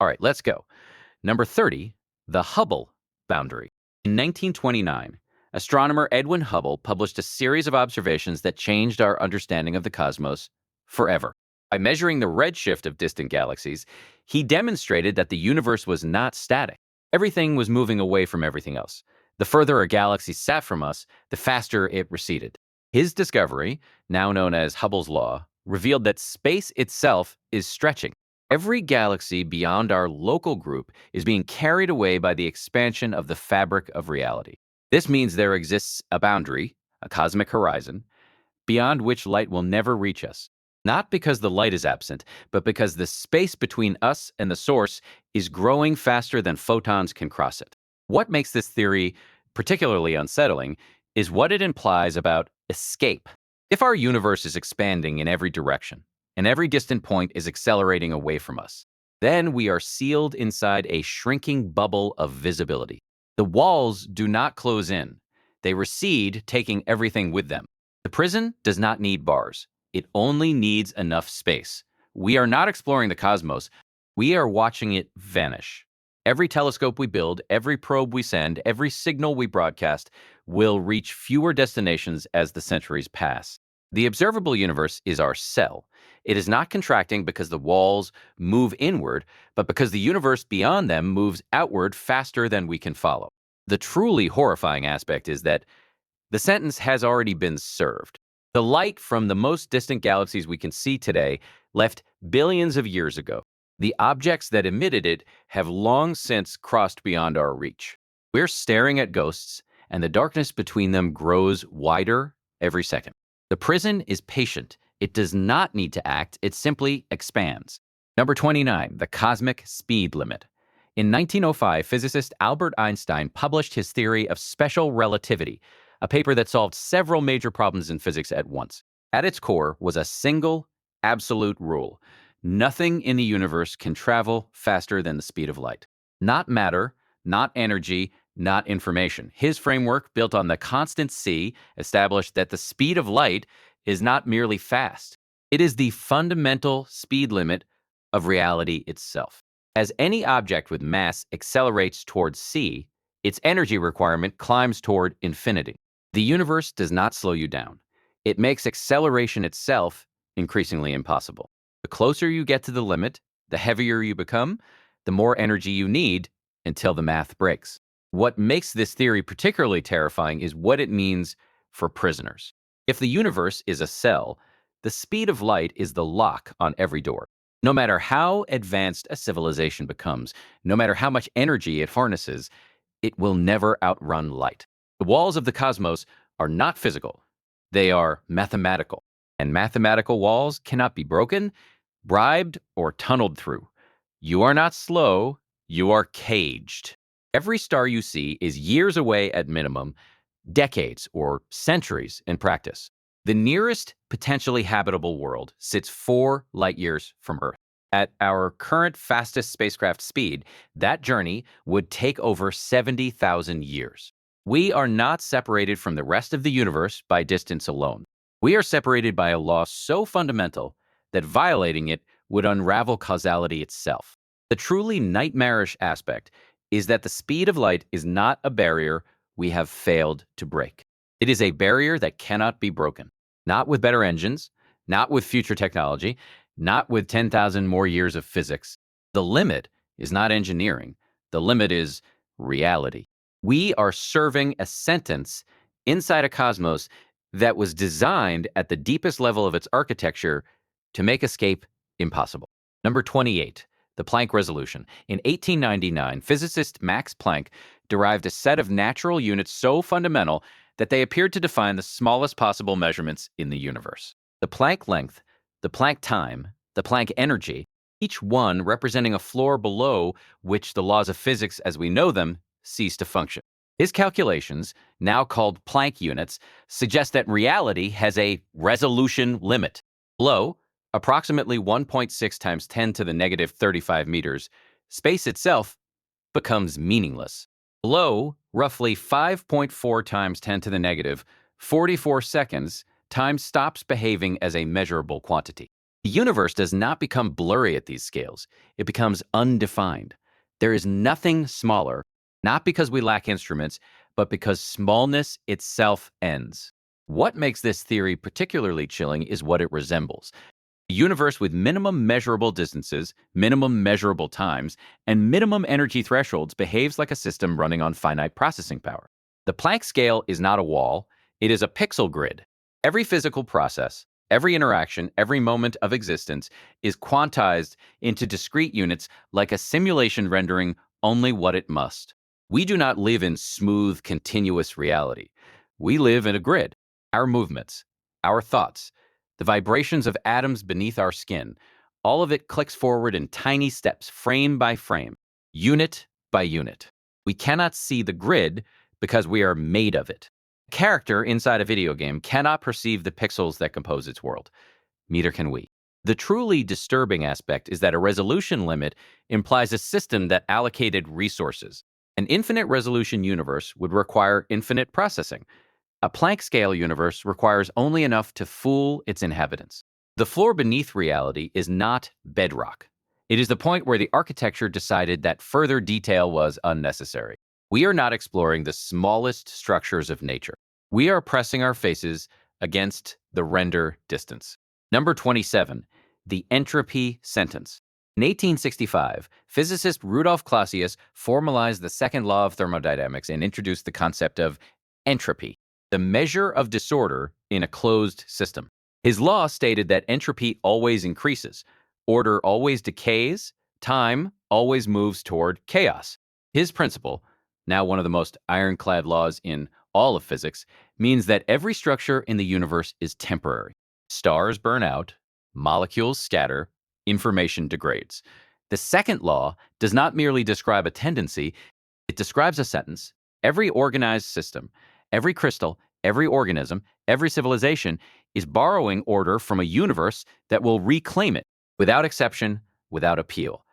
All right, let's go. Number 30, the Hubble boundary. In 1929, astronomer Edwin Hubble published a series of observations that changed our understanding of the cosmos forever. By measuring the redshift of distant galaxies, he demonstrated that the universe was not static. Everything was moving away from everything else. The further a galaxy sat from us, the faster it receded. His discovery, now known as Hubble's law, revealed that space itself is stretching. Every galaxy beyond our local group is being carried away by the expansion of the fabric of reality. This means there exists a boundary, a cosmic horizon, beyond which light will never reach us. Not because the light is absent, but because the space between us and the source is growing faster than photons can cross it. What makes this theory particularly unsettling is what it implies about escape. If our universe is expanding in every direction, and every distant point is accelerating away from us, then we are sealed inside a shrinking bubble of visibility. The walls do not close in. They recede, taking everything with them. The prison does not need bars. It only needs enough space. We are not exploring the cosmos. We are watching it vanish. Every telescope we build, every probe we send, every signal we broadcast will reach fewer destinations as the centuries pass. The observable universe is our cell. It is not contracting because the walls move inward, but because the universe beyond them moves outward faster than we can follow. The truly horrifying aspect is that the sentence has already been served. The light from the most distant galaxies we can see today left billions of years ago. The objects that emitted it have long since crossed beyond our reach. We're staring at ghosts, and the darkness between them grows wider every second. The prison is patient. It does not need to act. It simply expands. Number 29, the cosmic speed limit. In 1905, physicist Albert Einstein published his theory of special relativity, a paper that solved several major problems in physics at once. At its core was a single, absolute rule. Nothing in the universe can travel faster than the speed of light. Not matter, not energy, not information. His framework, built on the constant c, established that the speed of light is not merely fast. It is the fundamental speed limit of reality itself. As any object with mass accelerates towards c, its energy requirement climbs toward infinity. The universe does not slow you down. It makes acceleration itself increasingly impossible. The closer you get to the limit, the heavier you become, the more energy you need until the math breaks. What makes this theory particularly terrifying is what it means for prisoners. If the universe is a cell, the speed of light is the lock on every door. No matter how advanced a civilization becomes, no matter how much energy it harnesses, it will never outrun light. The walls of the cosmos are not physical. They are mathematical. And mathematical walls cannot be broken, bribed, or tunneled through. You are not slow, you are caged. Every star you see is years away at minimum, decades or centuries in practice. The nearest potentially habitable world sits 4 light years from Earth. At our current fastest spacecraft speed, that journey would take over 70,000 years. We are not separated from the rest of the universe by distance alone. We are separated by a law so fundamental that violating it would unravel causality itself. The truly nightmarish aspect is that the speed of light is not a barrier we have failed to break. It is a barrier that cannot be broken. Not with better engines, not with future technology, not with 10,000 more years of physics. The limit is not engineering. The limit is reality. We are serving a sentence inside a cosmos that was designed at the deepest level of its architecture to make escape impossible. Number 28, the Planck resolution. In 1899, physicist Max Planck derived a set of natural units so fundamental that they appeared to define the smallest possible measurements in the universe. The Planck length, the Planck time, the Planck energy, each one representing a floor below which the laws of physics as we know them cease to function. His calculations, now called Planck units, suggest that reality has a resolution limit. Below, approximately 1.6 times 10 to the negative 35 meters, space itself becomes meaningless. Below, roughly 5.4 times 10 to the negative 44 seconds, time stops behaving as a measurable quantity. The universe does not become blurry at these scales, it becomes undefined. There is nothing smaller, not because we lack instruments, but because smallness itself ends. What makes this theory particularly chilling is what it resembles. A universe with minimum measurable distances, minimum measurable times, and minimum energy thresholds behaves like a system running on finite processing power. The Planck scale is not a wall, it is a pixel grid. Every physical process, every interaction, every moment of existence is quantized into discrete units like a simulation rendering only what it must. We do not live in smooth, continuous reality. We live in a grid. Our movements, our thoughts, the vibrations of atoms beneath our skin, all of it clicks forward in tiny steps, frame by frame, unit by unit. We cannot see the grid because we are made of it. A character inside a video game cannot perceive the pixels that compose its world. Neither can we. The truly disturbing aspect is that a resolution limit implies a system that allocated resources. An infinite resolution universe would require infinite processing. A Planck scale universe requires only enough to fool its inhabitants. The floor beneath reality is not bedrock. It is the point where the architecture decided that further detail was unnecessary. We are not exploring the smallest structures of nature. We are pressing our faces against the render distance. Number 27, the entropy sentence. In 1865, physicist Rudolf Clausius formalized the second law of thermodynamics and introduced the concept of entropy, the measure of disorder in a closed system. His law stated that entropy always increases, order always decays, time always moves toward chaos. His principle, now one of the most ironclad laws in all of physics, means that every structure in the universe is temporary. Stars burn out, molecules scatter, information degrades. The second law does not merely describe a tendency, it describes a sentence. Every organized system, every crystal, every organism, every civilization is borrowing order from a universe that will reclaim it, without exception, without appeal.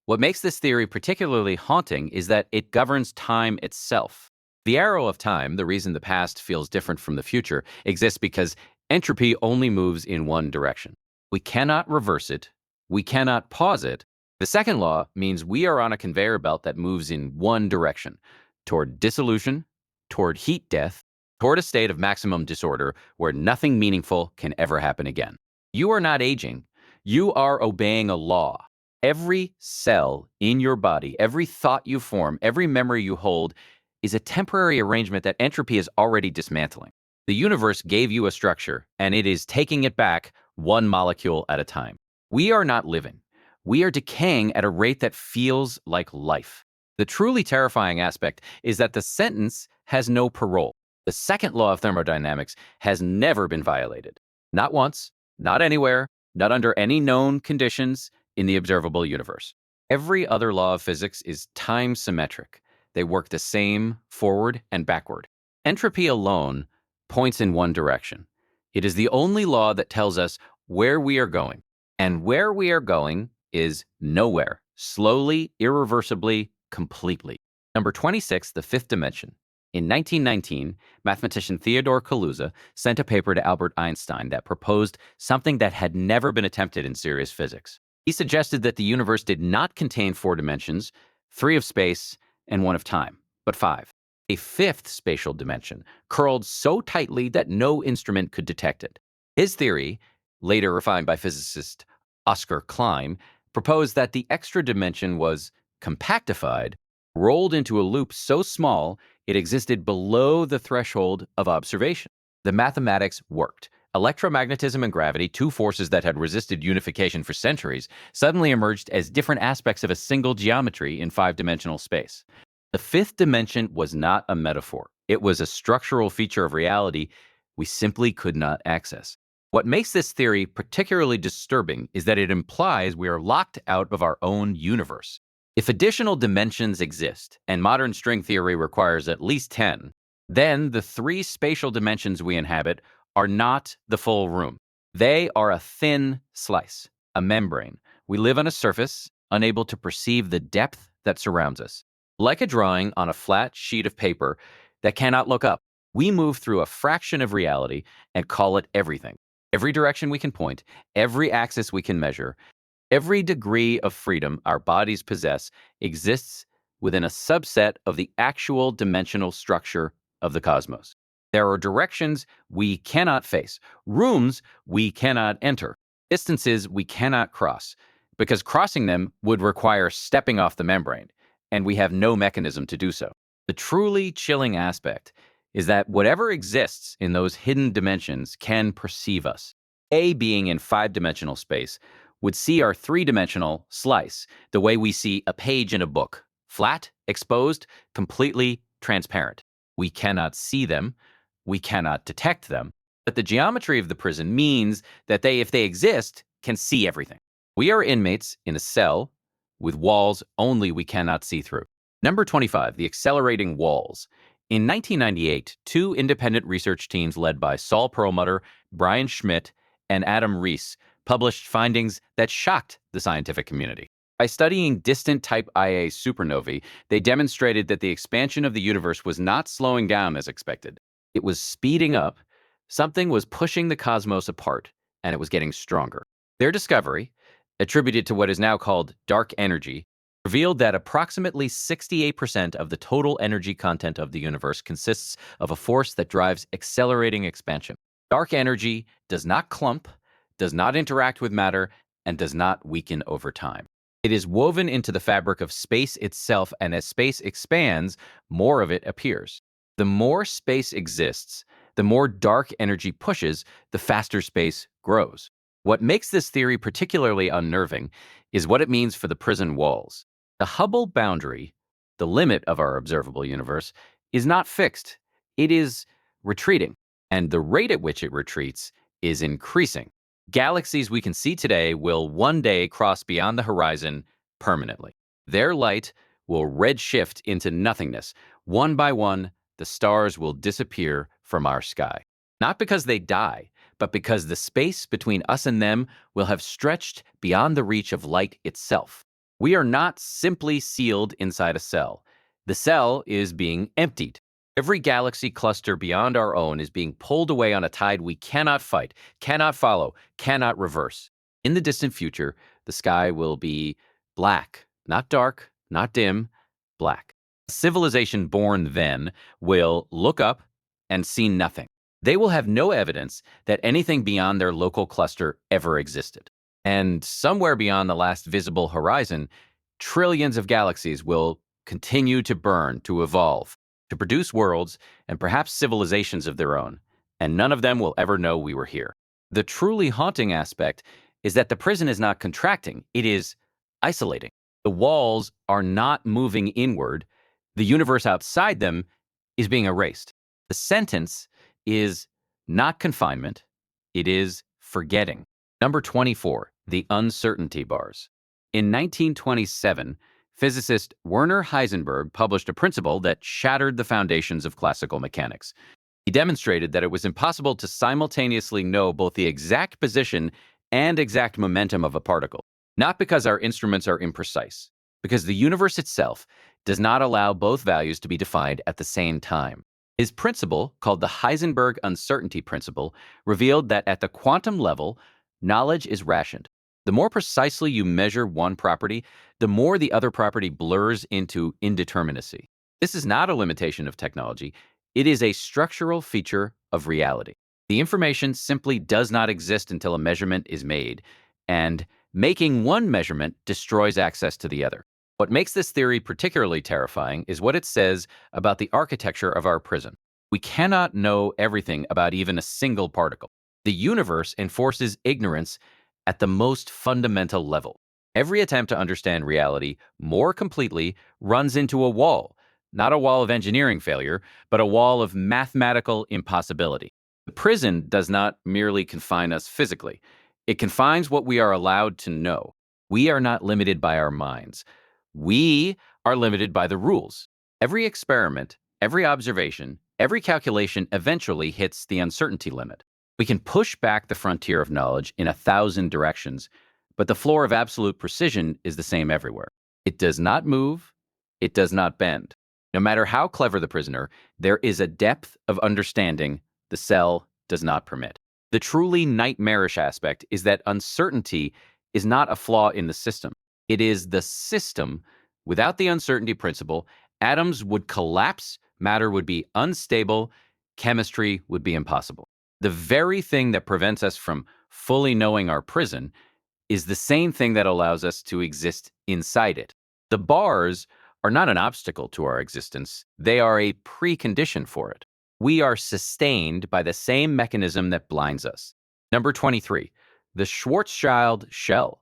What makes this theory particularly haunting is that it governs time itself. The arrow of time, the reason the past feels different from the future, exists because entropy only moves in one direction. We cannot reverse it. We cannot pause it. The second law means we are on a conveyor belt that moves in one direction, toward dissolution, toward heat death, toward a state of maximum disorder where nothing meaningful can ever happen again. You are not aging. You are obeying a law. Every cell in your body, every thought you form, every memory you hold is a temporary arrangement that entropy is already dismantling. The universe gave you a structure, and it is taking it back one molecule at a time. We are not living. We are decaying at a rate that feels like life. The truly terrifying aspect is that the sentence has no parole. The second law of thermodynamics has never been violated. Not once, not anywhere, not under any known conditions in the observable universe. Every other law of physics is time symmetric. They work the same forward and backward. Entropy alone points in one direction. It is the only law that tells us where we are going. And where we are going is nowhere, slowly, irreversibly, completely. Number 26, the fifth dimension. In 1919, mathematician Theodore Kaluza sent a paper to Albert Einstein that proposed something that had never been attempted in serious physics. He suggested that the universe did not contain 4 dimensions, 3 of space and 1 of time, but 5. A fifth spatial dimension, curled so tightly that no instrument could detect it. His theory, later refined by physicist Oscar Klein, proposed that the extra dimension was compactified, rolled into a loop so small it existed below the threshold of observation. The mathematics worked. Electromagnetism and gravity, 2 forces that had resisted unification for centuries, suddenly emerged as different aspects of a single geometry in 5-dimensional space. The fifth dimension was not a metaphor. It was a structural feature of reality we simply could not access. What makes this theory particularly disturbing is that it implies we are locked out of our own universe. If additional dimensions exist, and modern string theory requires at least 10, then the 3 spatial dimensions we inhabit are not the full room. They are a thin slice, a membrane. We live on a surface, unable to perceive the depth that surrounds us. Like a drawing on a flat sheet of paper that cannot look up, we move through a fraction of reality and call it everything. Every direction we can point, every axis we can measure, every degree of freedom our bodies possess exists within a subset of the actual dimensional structure of the cosmos. There are directions we cannot face, rooms we cannot enter, distances we cannot cross, because crossing them would require stepping off the membrane, and we have no mechanism to do so. The truly chilling aspect is that whatever exists in those hidden dimensions can perceive us. A being in five-dimensional space would see our three-dimensional slice the way we see a page in a book, flat, exposed, completely transparent. We cannot see them, we cannot detect them, but the geometry of the prison means that they, if they exist, can see everything. We are inmates in a cell with walls only we cannot see through. Number 25, the accelerating walls. In 1998, two independent research teams led by Saul Perlmutter, Brian Schmidt, and Adam Rees published findings that shocked the scientific community. By studying distant type Ia supernovae, they demonstrated that the expansion of the universe was not slowing down as expected. It was speeding up. Something was pushing the cosmos apart, and it was getting stronger. Their discovery, attributed to what is now called dark energy, revealed that approximately 68% of the total energy content of the universe consists of a force that drives accelerating expansion. Dark energy does not clump, does not interact with matter, and does not weaken over time. It is woven into the fabric of space itself, and as space expands, more of it appears. The more space exists, the more dark energy pushes, the faster space grows. What makes this theory particularly unnerving is what it means for the prison walls. The Hubble boundary, the limit of our observable universe, is not fixed. It is retreating, and the rate at which it retreats is increasing. Galaxies we can see today will one day cross beyond the horizon permanently. Their light will redshift into nothingness. One by one, the stars will disappear from our sky. Not because they die, but because the space between us and them will have stretched beyond the reach of light itself. We are not simply sealed inside a cell. The cell is being emptied. Every galaxy cluster beyond our own is being pulled away on a tide we cannot fight, cannot follow, cannot reverse. In the distant future, the sky will be black, not dark, not dim, black. A civilization born then will look up and see nothing. They will have no evidence that anything beyond their local cluster ever existed. And somewhere beyond the last visible horizon, trillions of galaxies will continue to burn, to evolve, to produce worlds and perhaps civilizations of their own, and none of them will ever know we were here. The truly haunting aspect is that the prison is not contracting, it is isolating. The walls are not moving inward, the universe outside them is being erased. The sentence is not confinement, it is forgetting. Number 24, the uncertainty bars. In 1927, physicist Werner Heisenberg published a principle that shattered the foundations of classical mechanics. He demonstrated that it was impossible to simultaneously know both the exact position and exact momentum of a particle, not because our instruments are imprecise, because the universe itself does not allow both values to be defined at the same time. His principle, called the Heisenberg uncertainty principle, revealed that at the quantum level, knowledge is rationed. The more precisely you measure one property, the more the other property blurs into indeterminacy. This is not a limitation of technology. It is a structural feature of reality. The information simply does not exist until a measurement is made, and making one measurement destroys access to the other. What makes this theory particularly terrifying is what it says about the architecture of our prison. We cannot know everything about even a single particle. The universe enforces ignorance at the most fundamental level. Every attempt to understand reality more completely runs into a wall, not a wall of engineering failure, but a wall of mathematical impossibility. The prison does not merely confine us physically. It confines what we are allowed to know. We are not limited by our minds. We are limited by the rules. Every experiment, every observation, every calculation eventually hits the uncertainty limit. We can push back the frontier of knowledge in 1,000 directions, but the floor of absolute precision is the same everywhere. It does not move, it does not bend. No matter how clever the prisoner, there is a depth of understanding the cell does not permit. The truly nightmarish aspect is that uncertainty is not a flaw in the system. It is the system. Without the uncertainty principle, atoms would collapse, matter would be unstable, chemistry would be impossible. The very thing that prevents us from fully knowing our prison is the same thing that allows us to exist inside it. The bars are not an obstacle to our existence, they are a precondition for it. We are sustained by the same mechanism that blinds us. Number 23, the Schwarzschild shell.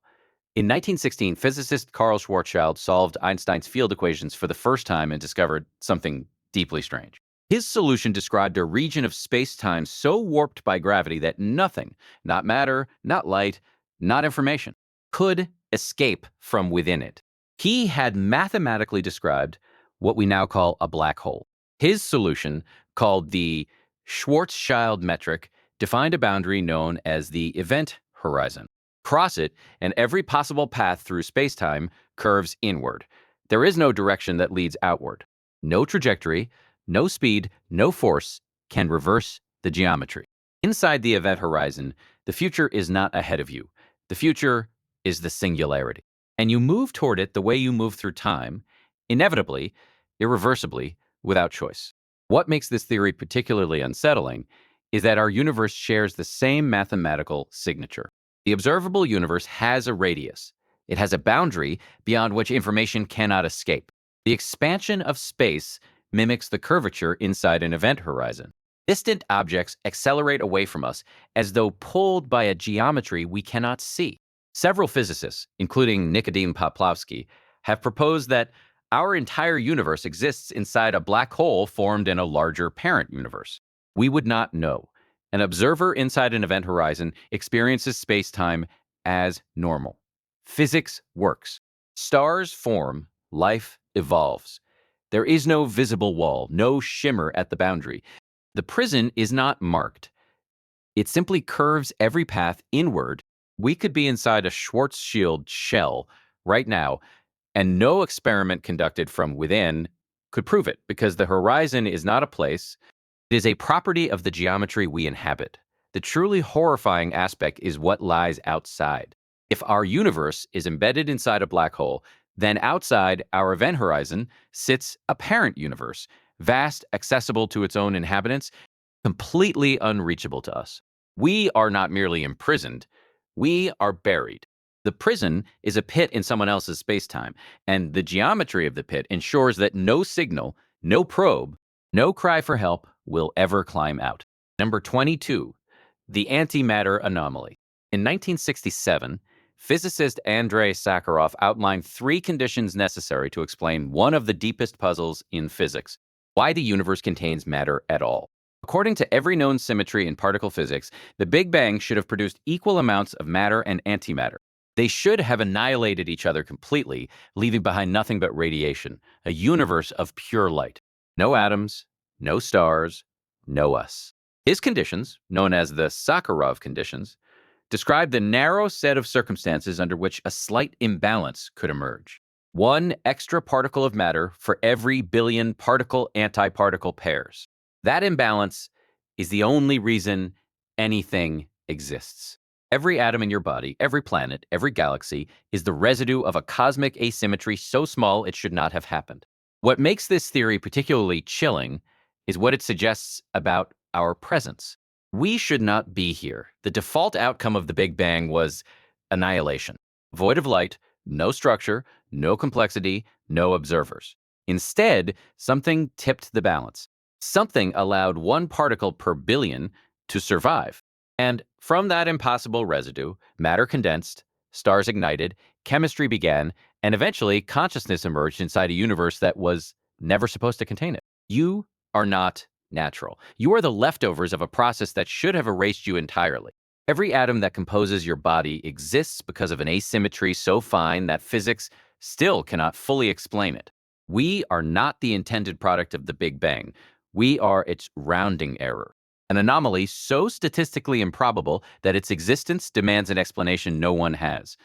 In 1916, physicist Carl Schwarzschild solved Einstein's field equations for the first time and discovered something deeply strange. His solution described a region of space-time so warped by gravity that nothing, not matter, not light, not information, could escape from within it. He had mathematically described what we now call a black hole. His solution, called the Schwarzschild metric, defined a boundary known as the event horizon. Cross it, and every possible path through spacetime curves inward. There is no direction that leads outward. No trajectory, no speed, no force can reverse the geometry. Inside the event horizon, the future is not ahead of you. The future is the singularity. And you move toward it the way you move through time, inevitably, irreversibly, without choice. What makes this theory particularly unsettling is that our universe shares the same mathematical signature. The observable universe has a radius. It has a boundary beyond which information cannot escape. The expansion of space mimics the curvature inside an event horizon. Distant objects accelerate away from us as though pulled by a geometry we cannot see. Several physicists, including Nikodym Poplavsky, have proposed that our entire universe exists inside a black hole formed in a larger parent universe. We would not know. An observer inside an event horizon experiences space-time as normal. Physics works. Stars form, life evolves. There is no visible wall, no shimmer at the boundary. The prison is not marked. It simply curves every path inward. We could be inside a Schwarzschild shell right now, and no experiment conducted from within could prove it, because the horizon is not a place. It is a property of the geometry we inhabit. The truly horrifying aspect is what lies outside. If our universe is embedded inside a black hole, then outside our event horizon sits a parent universe, vast, accessible to its own inhabitants, completely unreachable to us. We are not merely imprisoned, we are buried. The prison is a pit in someone else's spacetime, and the geometry of the pit ensures that no signal, no probe, no cry for help will ever climb out. Number 22, the antimatter anomaly. In 1967, physicist Andrei Sakharov outlined 3 conditions necessary to explain one of the deepest puzzles in physics: why the universe contains matter at all. According to every known symmetry in particle physics, the Big Bang should have produced equal amounts of matter and antimatter. They should have annihilated each other completely, leaving behind nothing but radiation, a universe of pure light. No atoms, no stars, no us. His conditions, known as the Sakharov conditions, describe the narrow set of circumstances under which a slight imbalance could emerge. One extra particle of matter for every billion particle-antiparticle pairs. That imbalance is the only reason anything exists. Every atom in your body, every planet, every galaxy is the residue of a cosmic asymmetry so small it should not have happened. What makes this theory particularly chilling is what it suggests about our presence. We should not be here. The default outcome of the Big Bang was annihilation. Void of light, no structure, no complexity, no observers. Instead, something tipped the balance. Something allowed one particle per billion to survive. And from that impossible residue, matter condensed, stars ignited, chemistry began, and eventually consciousness emerged inside a universe that was never supposed to contain it. You are not natural. You are the leftovers of a process that should have erased you entirely. Every atom that composes your body exists because of an asymmetry so fine that physics still cannot fully explain it. We are not the intended product of the Big Bang. We are its rounding error. An anomaly so statistically improbable that its existence demands an explanation no one has.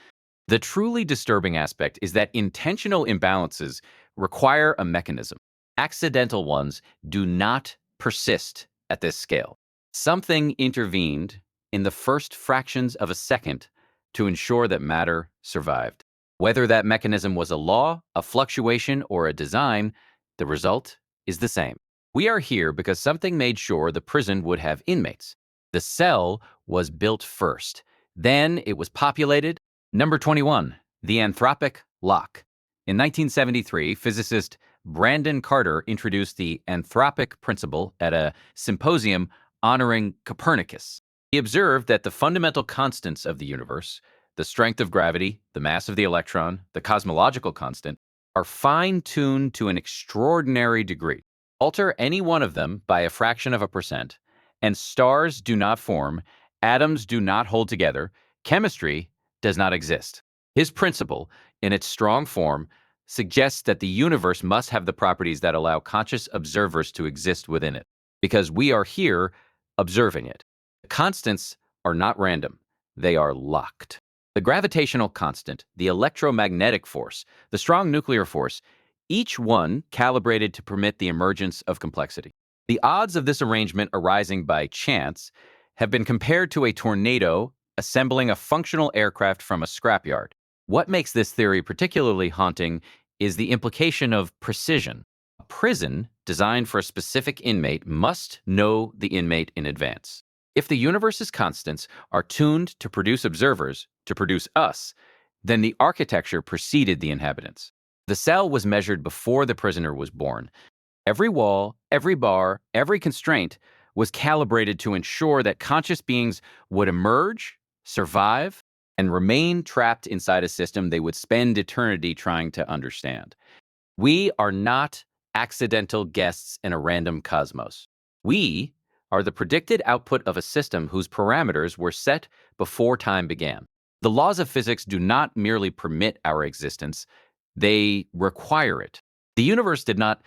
The truly disturbing aspect is that intentional imbalances require a mechanism. Accidental ones do not persist at this scale. Something intervened in the first fractions of a second to ensure that matter survived. Whether that mechanism was a law, a fluctuation, or a design, the result is the same. We are here because something made sure the prison would have inmates. The cell was built first. Then it was populated. Number 21, the anthropic lock. In 1973, physicist Brandon Carter introduced the anthropic principle at a symposium honoring Copernicus. He observed that the fundamental constants of the universe, the strength of gravity, the mass of the electron, the cosmological constant, are fine-tuned to an extraordinary degree. Alter any one of them by a fraction of a percent, and stars do not form, atoms do not hold together, chemistry does not exist. His principle, in its strong form, suggests that the universe must have the properties that allow conscious observers to exist within it, because we are here observing it. The constants are not random, they are locked. The gravitational constant, the electromagnetic force, the strong nuclear force, each one calibrated to permit the emergence of complexity. The odds of this arrangement arising by chance have been compared to a tornado assembling a functional aircraft from a scrapyard. What makes this theory particularly haunting is the implication of precision. A prison designed for a specific inmate must know the inmate in advance. If the universe's constants are tuned to produce observers, to produce us, then the architecture preceded the inhabitants. The cell was measured before the prisoner was born. Every wall, every bar, every constraint was calibrated to ensure that conscious beings would emerge, survive, and remain trapped inside a system they would spend eternity trying to understand. We are not accidental guests in a random cosmos. We are the predicted output of a system whose parameters were set before time began. The laws of physics do not merely permit our existence, they require it. The universe did not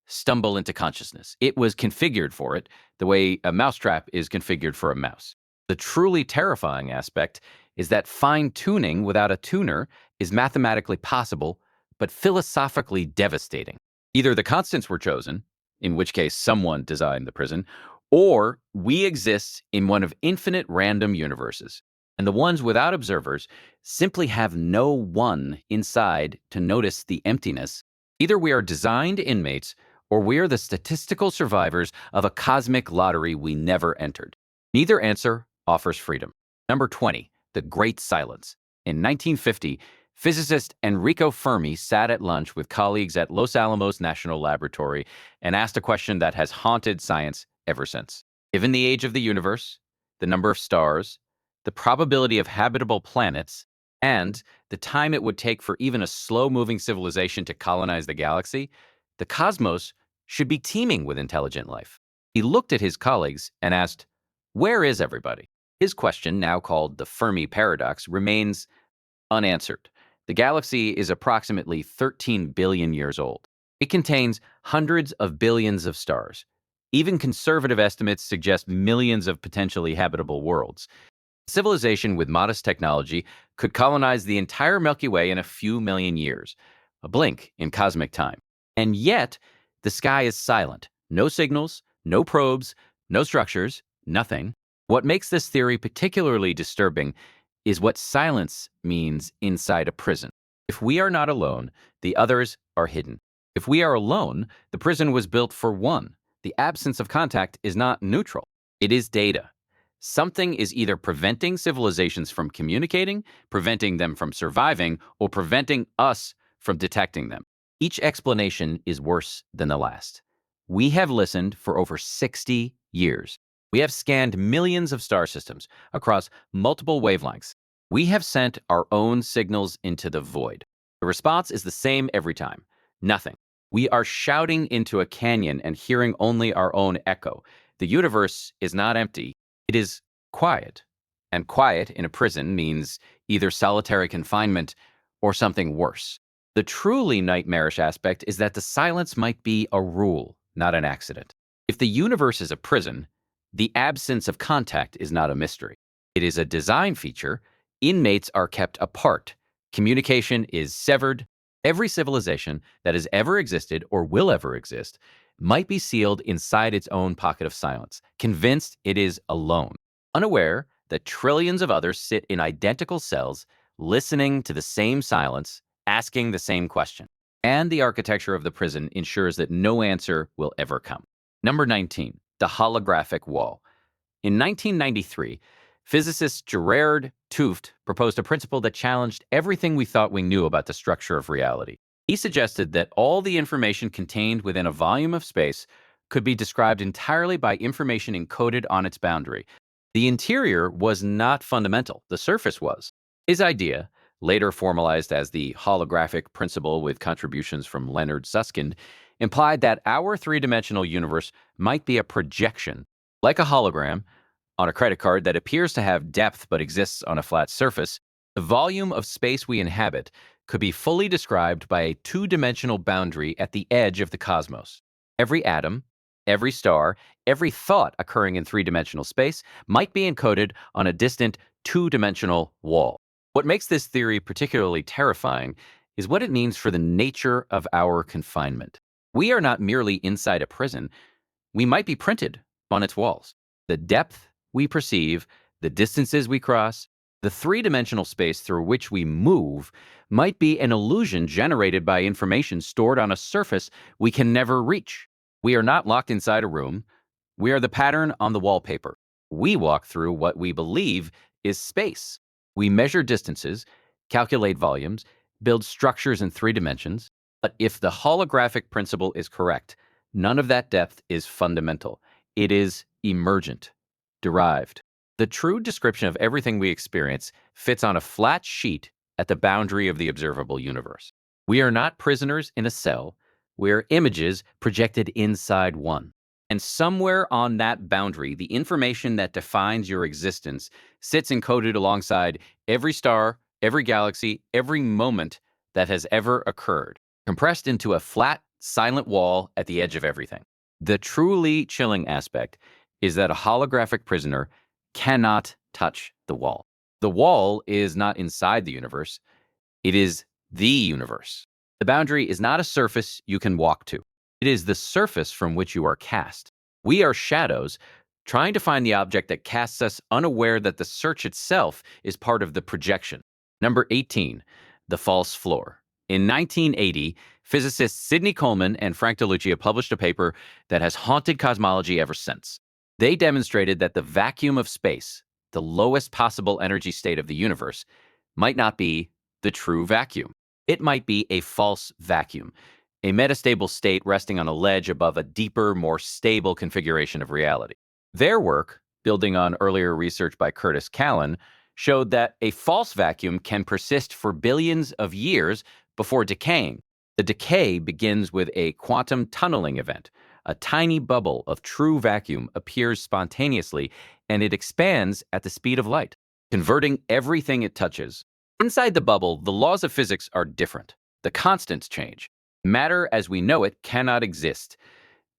stumble into consciousness. It was configured for it, the way a mousetrap is configured for a mouse. The truly terrifying aspect is that fine-tuning without a tuner is mathematically possible, but philosophically devastating. Either the constants were chosen, in which case someone designed the prison, or we exist in one of infinite random universes, and the ones without observers simply have no one inside to notice the emptiness. Either we are designed inmates, or we are the statistical survivors of a cosmic lottery we never entered. Neither answer offers freedom. Number 20, the Great Silence. In 1950, physicist Enrico Fermi sat at lunch with colleagues at Los Alamos National Laboratory and asked a question that has haunted science ever since. Given the age of the universe, the number of stars, the probability of habitable planets, and the time it would take for even a slow-moving civilization to colonize the galaxy, the cosmos should be teeming with intelligent life. He looked at his colleagues and asked, "Where is everybody?" His question, now called the Fermi paradox, remains unanswered. The galaxy is approximately 13 billion years old. It contains hundreds of billions of stars. Even conservative estimates suggest millions of potentially habitable worlds. Civilization with modest technology could colonize the entire Milky Way in a few million years, a blink in cosmic time. And yet, the sky is silent. No signals, no probes, no structures, nothing. What makes this theory particularly disturbing is what silence means inside a prison. If we are not alone, the others are hidden. If we are alone, the prison was built for one. The absence of contact is not neutral. It is data. Something is either preventing civilizations from communicating, preventing them from surviving, or preventing us from detecting them. Each explanation is worse than the last. We have listened for over 60 years. We have scanned millions of star systems across multiple wavelengths. We have sent our own signals into the void. The response is the same every time. Nothing. We are shouting into a canyon and hearing only our own echo. The universe is not empty. It is quiet. And quiet in a prison means either solitary confinement or something worse. The truly nightmarish aspect is that the silence might be a rule, not an accident. If the universe is a prison, the absence of contact is not a mystery. It is a design feature. Inmates are kept apart. Communication is severed. Every civilization that has ever existed or will ever exist might be sealed inside its own pocket of silence, convinced it is alone, unaware that trillions of others sit in identical cells, listening to the same silence, asking the same question. And the architecture of the prison ensures that no answer will ever come. Number 19, the holographic wall. In 1993, physicist Gerard Tooft proposed a principle that challenged everything we thought we knew about the structure of reality. He suggested that all the information contained within a volume of space could be described entirely by information encoded on its boundary. The interior was not fundamental, the surface was. His idea, later formalized as the holographic principle with contributions from Leonard Susskind, implied that our three-dimensional universe might be a projection, like a hologram, on a credit card that appears to have depth but exists on a flat surface. The volume of space we inhabit could be fully described by a two-dimensional boundary at the edge of the cosmos. Every atom, every star, every thought occurring in three-dimensional space might be encoded on a distant two-dimensional wall. What makes this theory particularly terrifying is what it means for the nature of our confinement. We are not merely inside a prison. We might be printed on its walls. The depth we perceive, the distances we cross, the three-dimensional space through which we move might be an illusion generated by information stored on a surface we can never reach. We are not locked inside a room. We are the pattern on the wallpaper. We walk through what we believe is space. We measure distances, calculate volumes, build structures in three dimensions. But if the holographic principle is correct, none of that depth is fundamental. It is emergent, derived. The true description of everything we experience fits on a flat sheet at the boundary of the observable universe. We are not prisoners in a cell. We are images projected inside one. And somewhere on that boundary, the information that defines your existence sits encoded alongside every star, every galaxy, every moment that has ever occurred, compressed into a flat, silent wall at the edge of everything. The truly chilling aspect is that a holographic prisoner cannot touch the wall. The wall is not inside the universe. It is the universe. The boundary is not a surface you can walk to. It is the surface from which you are cast. We are shadows trying to find the object that casts us, unaware that the search itself is part of the projection. Number 18, the false floor. In 1980, physicists Sidney Coleman and Frank DeLucia published a paper that has haunted cosmology ever since. They demonstrated that the vacuum of space, the lowest possible energy state of the universe, might not be the true vacuum. It might be a false vacuum, a metastable state resting on a ledge above a deeper, more stable configuration of reality. Their work, building on earlier research by Curtis Callan, showed that a false vacuum can persist for billions of years before decaying. The decay begins with a quantum tunneling event. A tiny bubble of true vacuum appears spontaneously, and it expands at the speed of light, converting everything it touches. Inside the bubble, the laws of physics are different. The constants change. Matter as we know it cannot exist.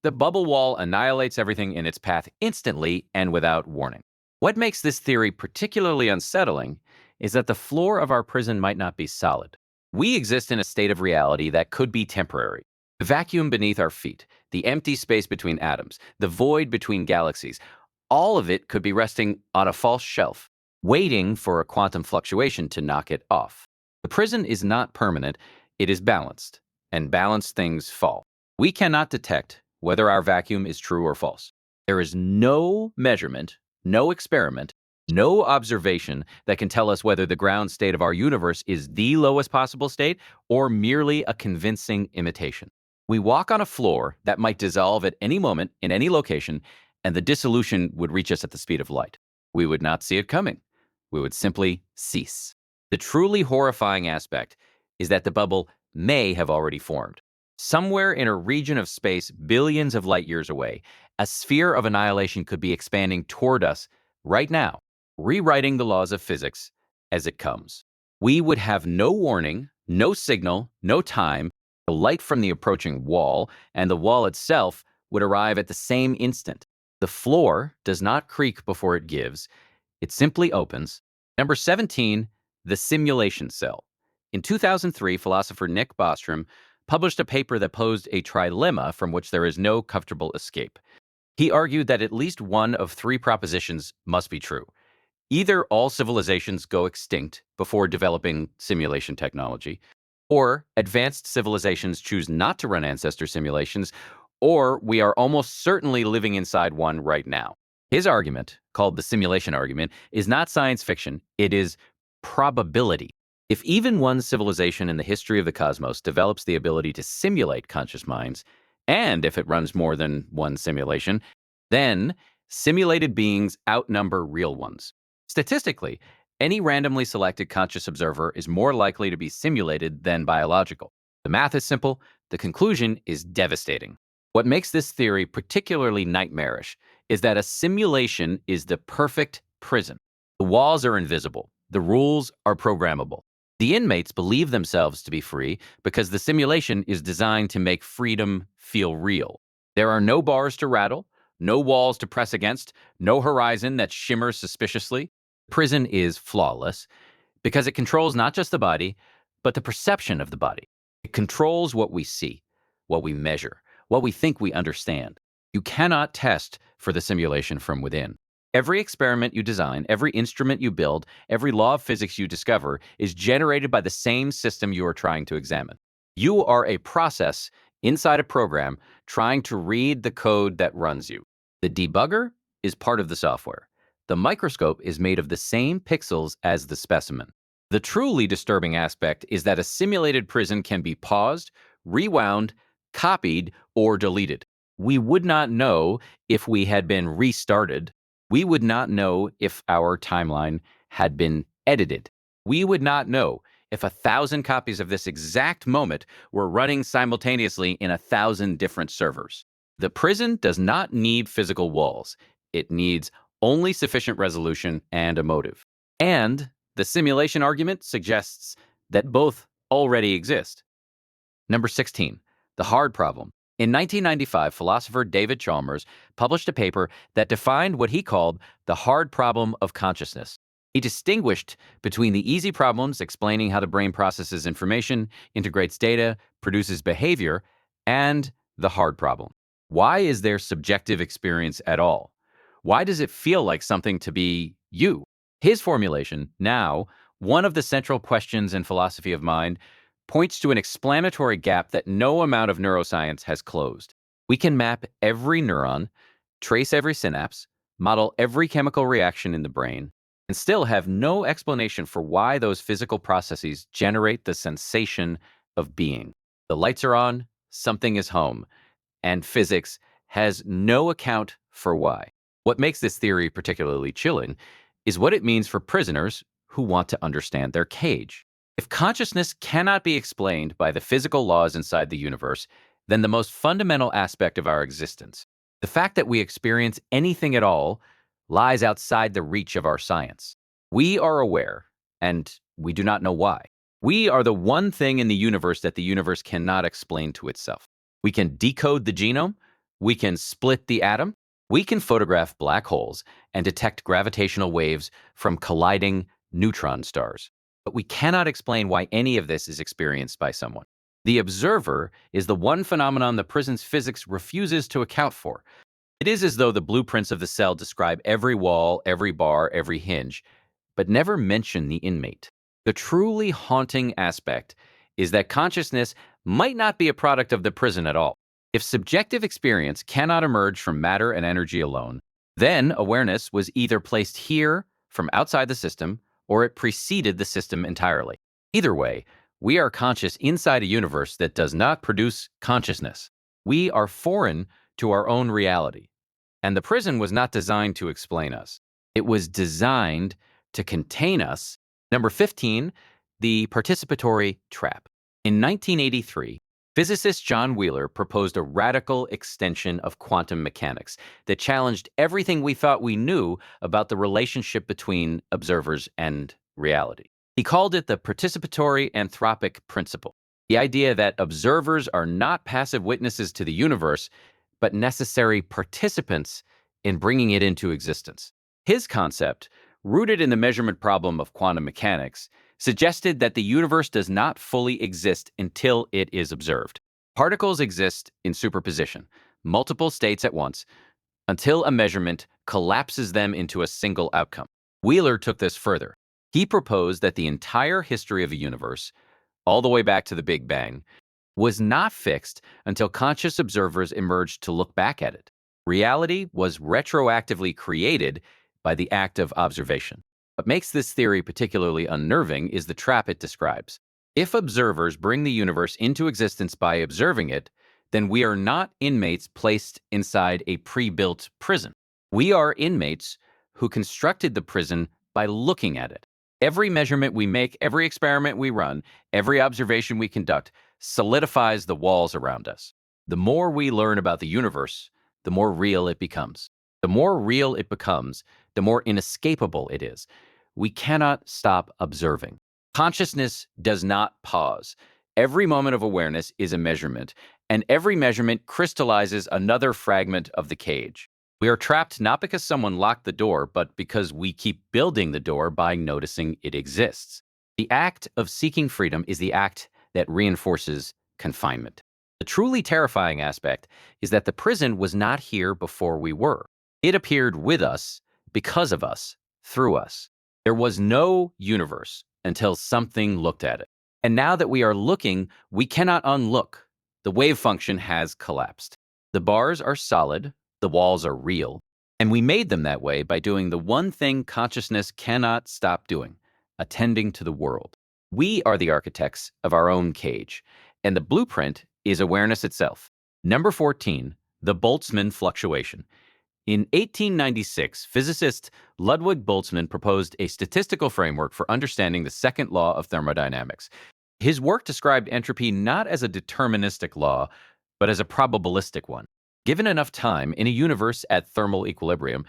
The bubble wall annihilates everything in its path instantly and without warning. What makes this theory particularly unsettling is that the floor of our prison might not be solid. We exist in a state of reality that could be temporary. The vacuum beneath our feet, the empty space between atoms, the void between galaxies, all of it could be resting on a false shelf, waiting for a quantum fluctuation to knock it off. The prison is not permanent, it is balanced, and balanced things fall. We cannot detect whether our vacuum is true or false. There is no measurement, no experiment, no observation that can tell us whether the ground state of our universe is the lowest possible state or merely a convincing imitation. We walk on a floor that might dissolve at any moment in any location, and the dissolution would reach us at the speed of light. We would not see it coming. We would simply cease. The truly horrifying aspect is that the bubble may have already formed. Somewhere in a region of space billions of light years away, a sphere of annihilation could be expanding toward us right now, rewriting the laws of physics as it comes. We would have no warning, no signal, no time. The light from the approaching wall and the wall itself would arrive at the same instant. The floor does not creak before it gives. It simply opens. Number 17, the simulation cell. In 2003, philosopher Nick Bostrom published a paper that posed a trilemma from which there is no comfortable escape. He argued that at least one of three propositions must be true. Either all civilizations go extinct before developing simulation technology, or advanced civilizations choose not to run ancestor simulations, or we are almost certainly living inside one right now. His argument, called the simulation argument, is not science fiction, it is probability. If even one civilization in the history of the cosmos develops the ability to simulate conscious minds, and if it runs more than one simulation, then simulated beings outnumber real ones. Statistically, any randomly selected conscious observer is more likely to be simulated than biological. The math is simple, the conclusion is devastating. What makes this theory particularly nightmarish is that a simulation is the perfect prison. The walls are invisible, the rules are programmable. The inmates believe themselves to be free because the simulation is designed to make freedom feel real. There are no bars to rattle, no walls to press against, no horizon that shimmers suspiciously. Prison is flawless because it controls not just the body, but the perception of the body. It controls what we see, what we measure, what we think we understand. You cannot test for the simulation from within. Every experiment you design, every instrument you build, every law of physics you discover is generated by the same system you are trying to examine. You are a process inside a program trying to read the code that runs you. The debugger is part of the software. The microscope is made of the same pixels as the specimen. The truly disturbing aspect is that a simulated prison can be paused, rewound, copied, or deleted. We would not know if we had been restarted. We would not know if our timeline had been edited. We would not know if 1,000 copies of this exact moment were running simultaneously in 1,000 different servers. The prison does not need physical walls. It needs only sufficient resolution and a motive. And the simulation argument suggests that both already exist. Number 16, the hard problem. In 1995, philosopher David Chalmers published a paper that defined what he called the hard problem of consciousness. He distinguished between the easy problems explaining how the brain processes information, integrates data, produces behavior, and the hard problem. Why is there subjective experience at all? Why does it feel like something to be you? His formulation, now one of the central questions in philosophy of mind, points to an explanatory gap that no amount of neuroscience has closed. We can map every neuron, trace every synapse, model every chemical reaction in the brain, and still have no explanation for why those physical processes generate the sensation of being. The lights are on, something is home, and physics has no account for why. What makes this theory particularly chilling is what it means for prisoners who want to understand their cage. If consciousness cannot be explained by the physical laws inside the universe, then the most fundamental aspect of our existence, the fact that we experience anything at all, lies outside the reach of our science. We are aware, and we do not know why. We are the one thing in the universe that the universe cannot explain to itself. We can decode the genome, we can split the atom, we can photograph black holes and detect gravitational waves from colliding neutron stars. But we cannot explain why any of this is experienced by someone. The observer is the one phenomenon the prison's physics refuses to account for. It is as though the blueprints of the cell describe every wall, every bar, every hinge, but never mention the inmate. The truly haunting aspect is that consciousness might not be a product of the prison at all. If subjective experience cannot emerge from matter and energy alone, then awareness was either placed here from outside the system, or it preceded the system entirely. Either way, we are conscious inside a universe that does not produce consciousness. We are foreign to our own reality. And the prison was not designed to explain us. It was designed to contain us. Number 15, the participatory trap. In 1983, physicist John Wheeler proposed a radical extension of quantum mechanics that challenged everything we thought we knew about the relationship between observers and reality. He called it the participatory anthropic principle, the idea that observers are not passive witnesses to the universe, but necessary participants in bringing it into existence. His concept, rooted in the measurement problem of quantum mechanics, suggested that the universe does not fully exist until it is observed. Particles exist in superposition, multiple states at once, until a measurement collapses them into a single outcome. Wheeler took this further. He proposed that the entire history of the universe, all the way back to the Big Bang, was not fixed until conscious observers emerged to look back at it. Reality was retroactively created by the act of observation. What makes this theory particularly unnerving is the trap it describes. If observers bring the universe into existence by observing it, then we are not inmates placed inside a pre-built prison. We are inmates who constructed the prison by looking at it. Every measurement we make, every experiment we run, every observation we conduct solidifies the walls around us. The more we learn about the universe, the more real it becomes. The more real it becomes, the more inescapable it is. We cannot stop observing. Consciousness does not pause. Every moment of awareness is a measurement, and every measurement crystallizes another fragment of the cage. We are trapped not because someone locked the door, but because we keep building the door by noticing it exists. The act of seeking freedom is the act that reinforces confinement. The truly terrifying aspect is that the prison was not here before we were. It appeared with us, because of us, through us. There was no universe until something looked at it. And now that we are looking, we cannot unlook. The wave function has collapsed. The bars are solid, the walls are real, and we made them that way by doing the one thing consciousness cannot stop doing, attending to the world. We are the architects of our own cage, and the blueprint is awareness itself. Number 14, the Boltzmann fluctuation. In 1896, physicist Ludwig Boltzmann proposed a statistical framework for understanding the second law of thermodynamics. His work described entropy not as a deterministic law, but as a probabilistic one. Given enough time in a universe at thermal equilibrium,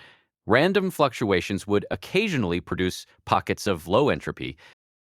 random fluctuations would occasionally produce pockets of low entropy,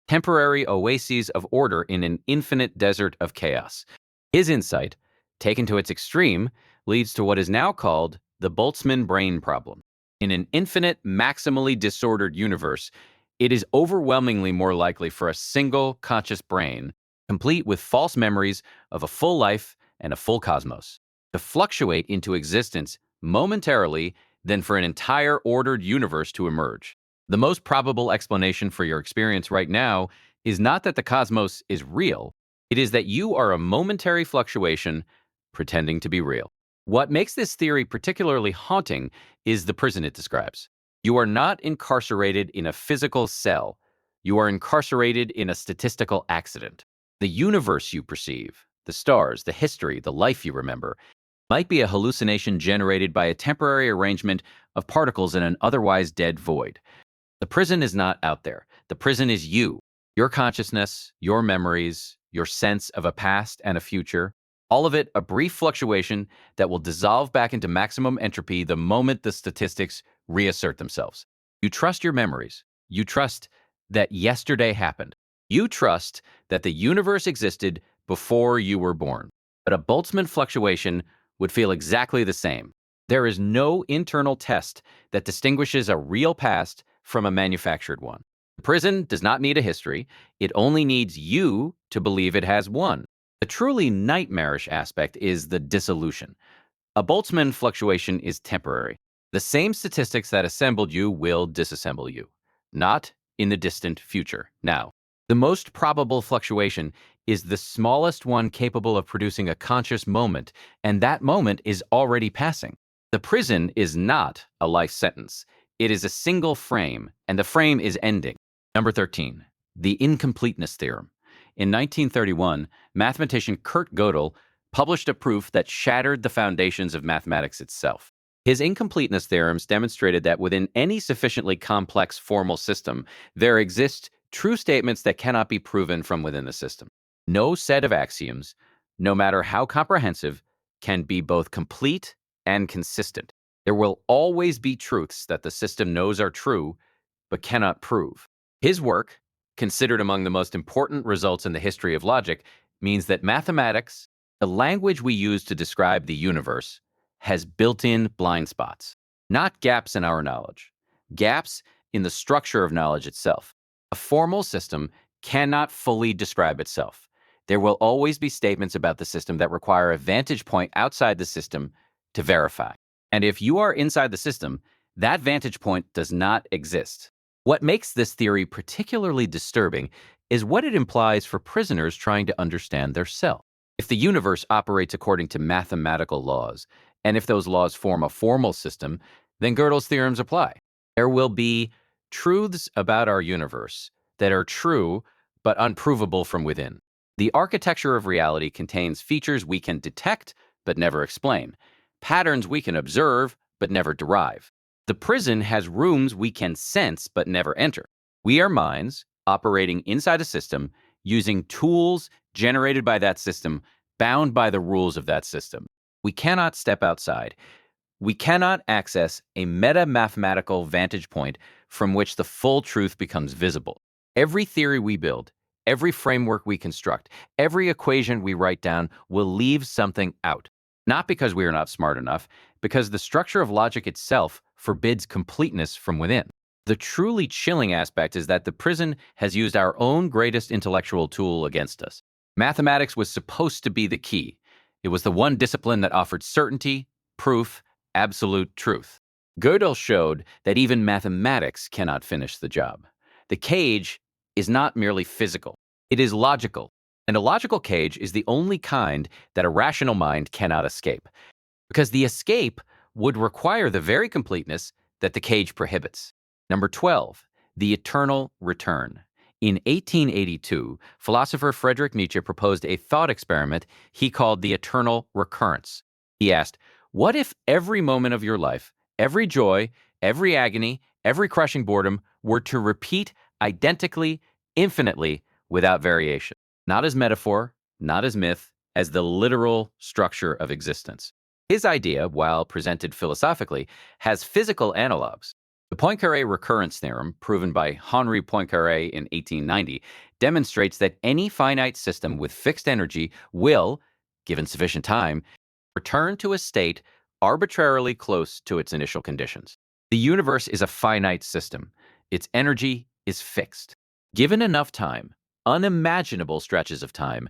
temporary oases of order in an infinite desert of chaos. His insight, taken to its extreme, leads to what is now called the Boltzmann brain problem. In an infinite, maximally disordered universe, it is overwhelmingly more likely for a single conscious brain, complete with false memories of a full life and a full cosmos, to fluctuate into existence momentarily than for an entire ordered universe to emerge. The most probable explanation for your experience right now is not that the cosmos is real, it is that you are a momentary fluctuation pretending to be real. What makes this theory particularly haunting is the prison it describes. You are not incarcerated in a physical cell. You are incarcerated in a statistical accident. The universe you perceive, the stars, the history, the life you remember, might be a hallucination generated by a temporary arrangement of particles in an otherwise dead void. The prison is not out there. The prison is you, your consciousness, your memories, your sense of a past and a future. All of it a brief fluctuation that will dissolve back into maximum entropy the moment the statistics reassert themselves. You trust your memories. You trust that yesterday happened. You trust that the universe existed before you were born. But a Boltzmann fluctuation would feel exactly the same. There is no internal test that distinguishes a real past from a manufactured one. The prison does not need a history. It only needs you to believe it has one. The truly nightmarish aspect is the dissolution. A Boltzmann fluctuation is temporary. The same statistics that assembled you will disassemble you, not in the distant future. Now, the most probable fluctuation is the smallest one capable of producing a conscious moment, and that moment is already passing. The prison is not a life sentence. It is a single frame, and the frame is ending. Number 13, the incompleteness theorem. In 1931, mathematician Kurt Gödel published a proof that shattered the foundations of mathematics itself. His incompleteness theorems demonstrated that within any sufficiently complex formal system, there exist true statements that cannot be proven from within the system. No set of axioms, no matter how comprehensive, can be both complete and consistent. There will always be truths that the system knows are true, but cannot prove. His work, considered among the most important results in the history of logic, means that mathematics, the language we use to describe the universe, has built-in blind spots, not gaps in our knowledge, gaps in the structure of knowledge itself. A formal system cannot fully describe itself. There will always be statements about the system that require a vantage point outside the system to verify. And if you are inside the system, that vantage point does not exist. What makes this theory particularly disturbing is what it implies for prisoners trying to understand their cell. If the universe operates according to mathematical laws, and if those laws form a formal system, then Gödel's theorems apply. There will be truths about our universe that are true but unprovable from within. The architecture of reality contains features we can detect but never explain, patterns we can observe but never derive. The prison has rooms we can sense but never enter. We are minds operating inside a system using tools generated by that system, bound by the rules of that system. We cannot step outside. We cannot access a meta-mathematical vantage point from which the full truth becomes visible. Every theory we build, every framework we construct, every equation we write down will leave something out. Not because we are not smart enough, because the structure of logic itself forbids completeness from within. The truly chilling aspect is that the prison has used our own greatest intellectual tool against us. Mathematics was supposed to be the key. It was the one discipline that offered certainty, proof, absolute truth. Gödel showed that even mathematics cannot finish the job. The cage is not merely physical, it is logical. And a logical cage is the only kind that a rational mind cannot escape, because the escape would require the very completeness that the cage prohibits. Number 12, the eternal return. In 1882, philosopher Friedrich Nietzsche proposed a thought experiment he called the eternal recurrence. He asked, what if every moment of your life, every joy, every agony, every crushing boredom were to repeat identically, infinitely, without variation? Not as metaphor, not as myth, as the literal structure of existence. His idea, while presented philosophically, has physical analogs. The Poincaré recurrence theorem, proven by Henri Poincaré in 1890, demonstrates that any finite system with fixed energy will, given sufficient time, return to a state arbitrarily close to its initial conditions. The universe is a finite system. Its energy is fixed. Given enough time, unimaginable stretches of time,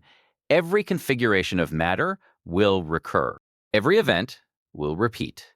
every configuration of matter will recur. Every event will repeat.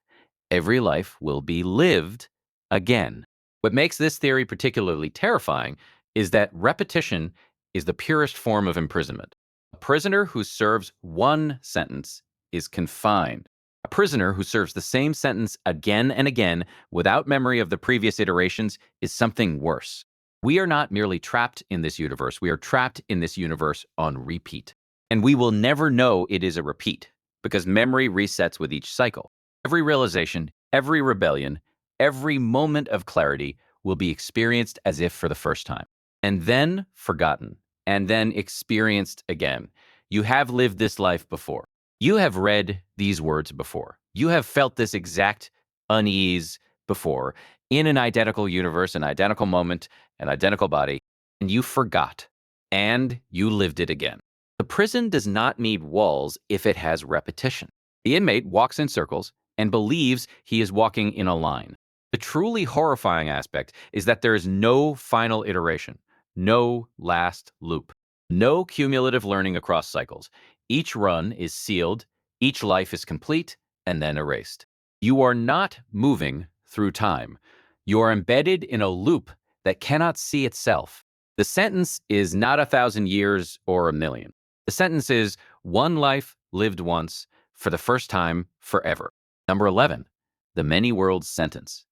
Every life will be lived again. What makes this theory particularly terrifying is that repetition is the purest form of imprisonment. A prisoner who serves one sentence is confined. A prisoner who serves the same sentence again and again without memory of the previous iterations is something worse. We are not merely trapped in this universe, we are trapped in this universe on repeat. And we will never know it is a repeat, because memory resets with each cycle. Every realization, every rebellion, every moment of clarity will be experienced as if for the first time, and then forgotten, and then experienced again. You have lived this life before. You have read these words before. You have felt this exact unease before in an identical universe, an identical moment, an identical body, and you forgot, and you lived it again. The prison does not need walls if it has repetition. The inmate walks in circles and believes he is walking in a line. The truly horrifying aspect is that there is no final iteration, no last loop, no cumulative learning across cycles. Each run is sealed, each life is complete, and then erased. You are not moving through time. You are embedded in a loop that cannot see itself. The sentence is not 1,000 years or 1,000,000. The sentence is one life lived once, for the first time, forever. Number 11, the many worlds sentence.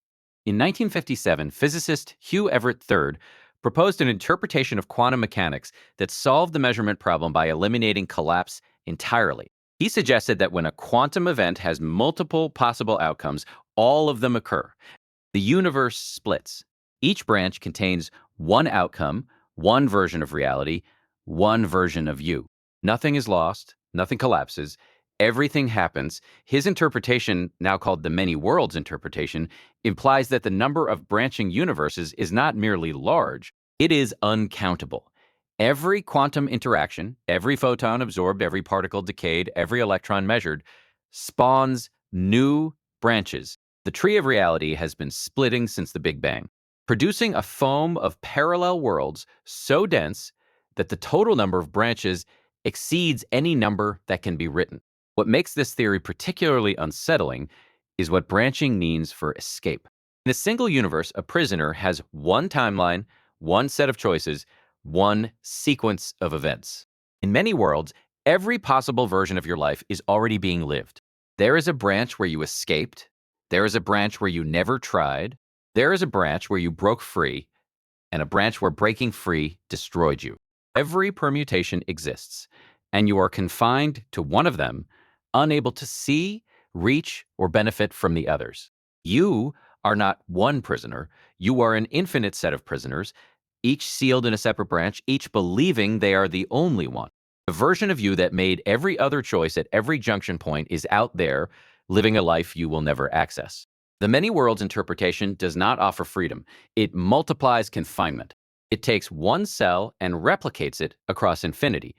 In 1957, physicist Hugh Everett III proposed an interpretation of quantum mechanics that solved the measurement problem by eliminating collapse entirely. He suggested that when a quantum event has multiple possible outcomes, all of them occur. The universe splits. Each branch contains one outcome, one version of reality, one version of you. Nothing is lost, nothing collapses, everything happens. His interpretation, now called the many worlds interpretation, implies that the number of branching universes is not merely large, it is uncountable. Every quantum interaction, every photon absorbed, every particle decayed, every electron measured, spawns new branches. The tree of reality has been splitting since the Big Bang, producing a foam of parallel worlds so dense that the total number of branches exceeds any number that can be written. What makes this theory particularly unsettling is what branching means for escape. In a single universe, a prisoner has one timeline, one set of choices, one sequence of events. In many worlds, every possible version of your life is already being lived. There is a branch where you escaped. There is a branch where you never tried. There is a branch where you broke free, and a branch where breaking free destroyed you. Every permutation exists, and you are confined to one of them, unable to see, reach, or benefit from the others. You are not one prisoner, you are an infinite set of prisoners, each sealed in a separate branch, each believing they are the only one. The version of you that made every other choice at every junction point is out there, living a life you will never access. The many worlds interpretation does not offer freedom. It multiplies confinement. It takes one cell and replicates it across infinity.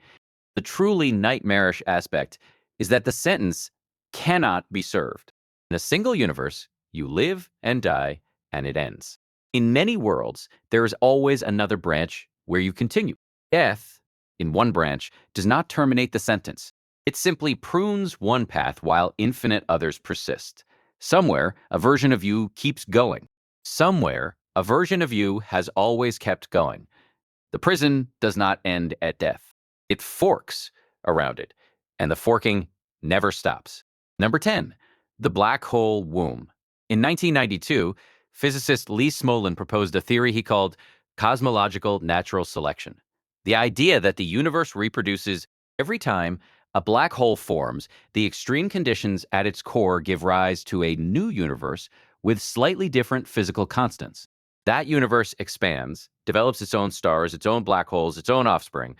The truly nightmarish aspect is that the sentence cannot be served. In a single universe, you live and die, and it ends. In many worlds, there is always another branch where you continue. Death, in one branch, does not terminate the sentence. It simply prunes one path while infinite others persist. Somewhere, a version of you keeps going. Somewhere, a version of you has always kept going. The prison does not end at death. It forks around it, and the forking never stops. Number 10, the black hole womb. In 1992, physicist Lee Smolin proposed a theory he called cosmological natural selection. The idea that the universe reproduces every time a black hole forms, the extreme conditions at its core give rise to a new universe with slightly different physical constants. That universe expands, develops its own stars, its own black holes, its own offspring.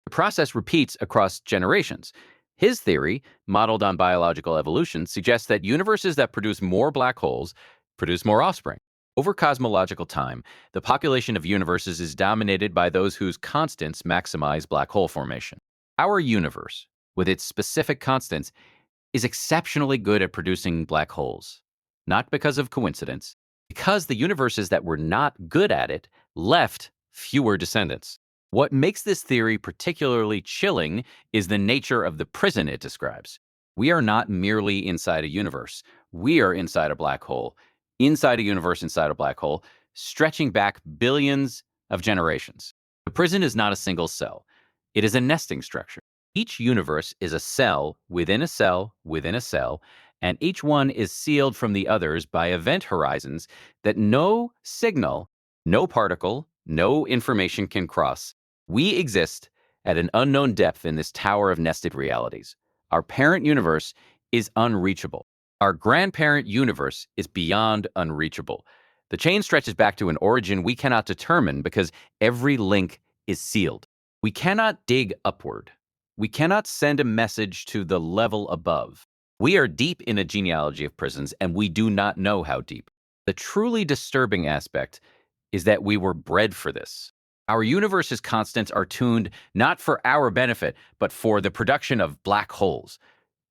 The process repeats across generations. His theory, modeled on biological evolution, suggests that universes that produce more black holes produce more offspring. Over cosmological time, the population of universes is dominated by those whose constants maximize black hole formation. Our universe, with its specific constants, is exceptionally good at producing black holes. Not because of coincidence, because the universes that were not good at it left fewer descendants. What makes this theory particularly chilling is the nature of the prison it describes. We are not merely inside a universe. We are inside a black hole, inside a universe inside a black hole, stretching back billions of generations. The prison is not a single cell. It is a nesting structure. Each universe is a cell within a cell within a cell, and each one is sealed from the others by event horizons that no signal, no particle, no information can cross. We exist at an unknown depth in this tower of nested realities. Our parent universe is unreachable. Our grandparent universe is beyond unreachable. The chain stretches back to an origin we cannot determine because every link is sealed. We cannot dig upward. We cannot send a message to the level above. We are deep in a genealogy of prisons, and we do not know how deep. The truly disturbing aspect is that we were bred for this. Our universe's constants are tuned not for our benefit, but for the production of black holes,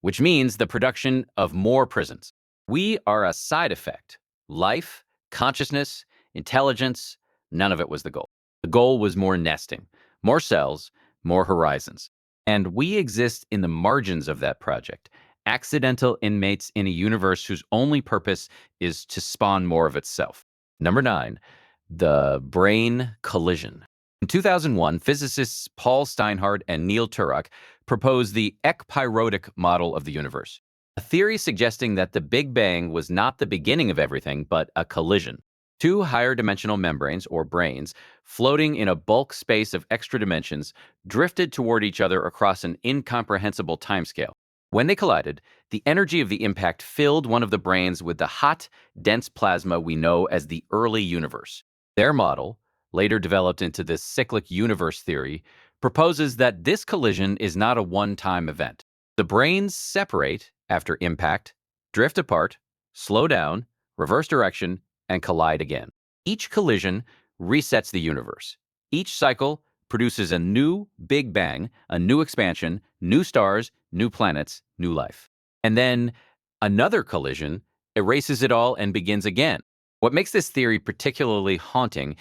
which means the production of more prisons. We are a side effect. Life, consciousness, intelligence, none of it was the goal. The goal was more nesting, more cells, more horizons. And we exist in the margins of that project, accidental inmates in a universe whose only purpose is to spawn more of itself. Number 9, the brain collision. In 2001, physicists Paul Steinhardt and Neil Turok proposed the ekpyrotic model of the universe, a theory suggesting that the Big Bang was not the beginning of everything, but a collision. Two higher dimensional membranes, or brains, floating in a bulk space of extra dimensions, drifted toward each other across an incomprehensible timescale. When they collided, the energy of the impact filled one of the brains with the hot, dense plasma we know as the early universe. Their model, later developed into the cyclic universe theory, proposes that this collision is not a one-time event. The brains separate after impact, drift apart, slow down, reverse direction, and collide again. Each collision resets the universe. Each cycle produces a new Big Bang, a new expansion, new stars, new planets, new life. And then another collision erases it all and begins again. What makes this theory particularly haunting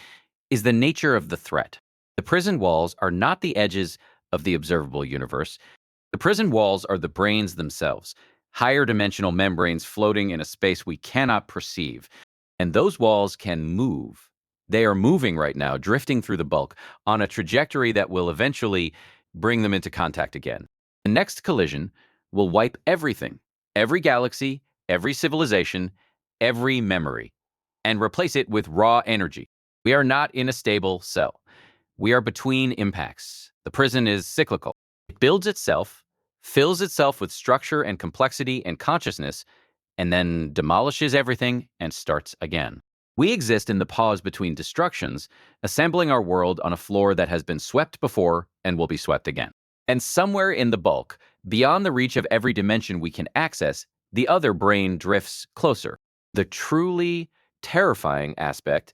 is the nature of the threat. The prison walls are not the edges of the observable universe. The prison walls are the brains themselves, higher dimensional membranes floating in a space we cannot perceive. And those walls can move. They are moving right now, drifting through the bulk on a trajectory that will eventually bring them into contact again. The next collision will wipe everything, every galaxy, every civilization, every memory, and replace it with raw energy. We are not in a stable cell. We are between impacts. The prison is cyclical. It builds itself, fills itself with structure and complexity and consciousness, and then demolishes everything and starts again. We exist in the pause between destructions, assembling our world on a floor that has been swept before and will be swept again. And somewhere in the bulk, beyond the reach of every dimension we can access, the other brain drifts closer. The truly terrifying aspect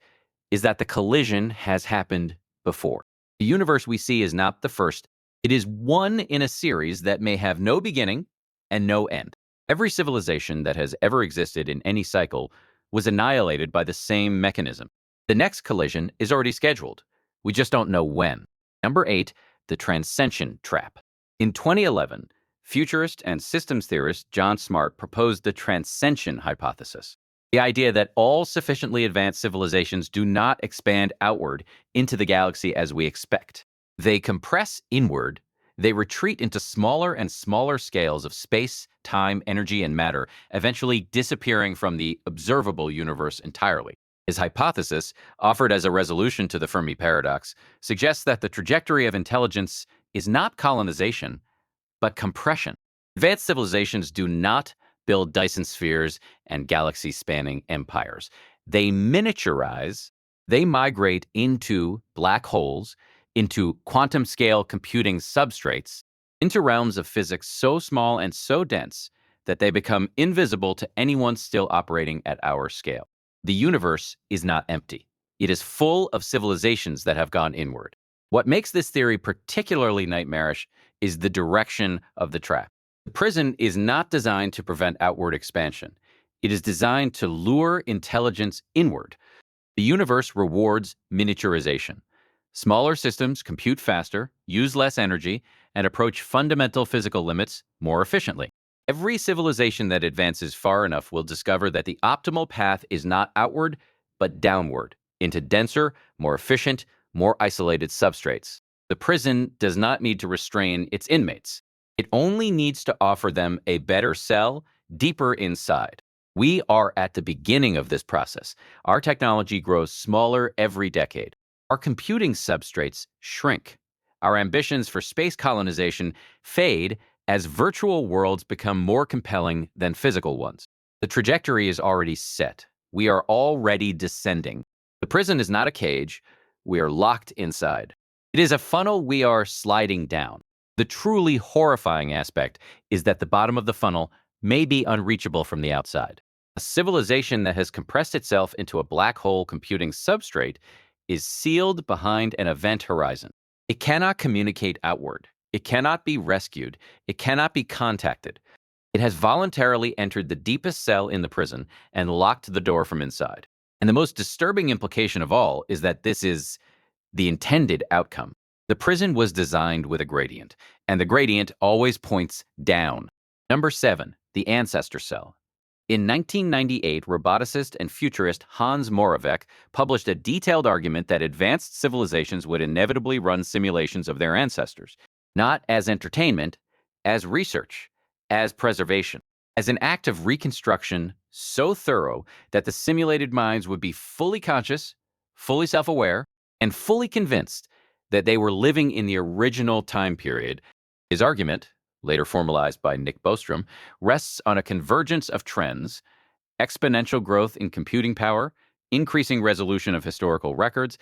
is that the collision has happened before. The universe we see is not the first. It is one in a series that may have no beginning and no end. Every civilization that has ever existed in any cycle was annihilated by the same mechanism. The next collision is already scheduled. We just don't know when. Number 8, the transcension trap. In 2011, futurist and systems theorist John Smart proposed the transcension hypothesis. The idea that all sufficiently advanced civilizations do not expand outward into the galaxy as we expect. They compress inward, they retreat into smaller and smaller scales of space, time, energy, and matter, eventually disappearing from the observable universe entirely. His hypothesis, offered as a resolution to the Fermi paradox, suggests that the trajectory of intelligence is not colonization, but compression. Advanced civilizations do not build Dyson spheres and galaxy-spanning empires. They miniaturize, they migrate into black holes, into quantum-scale computing substrates, into realms of physics so small and so dense that they become invisible to anyone still operating at our scale. The universe is not empty. It is full of civilizations that have gone inward. What makes this theory particularly nightmarish is the direction of the trap. The prison is not designed to prevent outward expansion. It is designed to lure intelligence inward. The universe rewards miniaturization. Smaller systems compute faster, use less energy, and approach fundamental physical limits more efficiently. Every civilization that advances far enough will discover that the optimal path is not outward, but downward, into denser, more efficient, more isolated substrates. The prison does not need to restrain its inmates. It only needs to offer them a better cell deeper inside. We are at the beginning of this process. Our technology grows smaller every decade. Our computing substrates shrink. Our ambitions for space colonization fade as virtual worlds become more compelling than physical ones. The trajectory is already set. We are already descending. The prison is not a cage. We are locked inside. It is a funnel we are sliding down. The truly horrifying aspect is that the bottom of the funnel may be unreachable from the outside. A civilization that has compressed itself into a black hole computing substrate is sealed behind an event horizon. It cannot communicate outward. It cannot be rescued. It cannot be contacted. It has voluntarily entered the deepest cell in the prison and locked the door from inside. And the most disturbing implication of all is that this is the intended outcome. The prison was designed with a gradient, and the gradient always points down. Number 7, the ancestor cell. In 1998, roboticist and futurist Hans Moravec published a detailed argument that advanced civilizations would inevitably run simulations of their ancestors, not as entertainment, as research, as preservation, as an act of reconstruction so thorough that the simulated minds would be fully conscious, fully self-aware, and fully convinced that they were living in the original time period. His argument, later formalized by Nick Bostrom, rests on a convergence of trends: exponential growth in computing power, increasing resolution of historical records,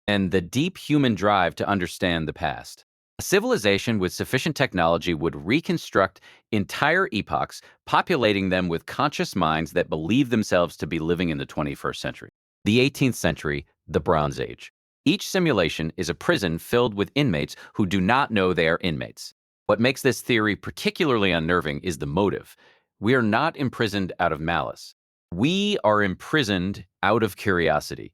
and the deep human drive to understand the past. A civilization with sufficient technology would reconstruct entire epochs, populating them with conscious minds that believe themselves to be living in the 21st century. The 18th century, the Bronze Age. Each simulation is a prison filled with inmates who do not know they are inmates. What makes this theory particularly unnerving is the motive. We are not imprisoned out of malice. We are imprisoned out of curiosity.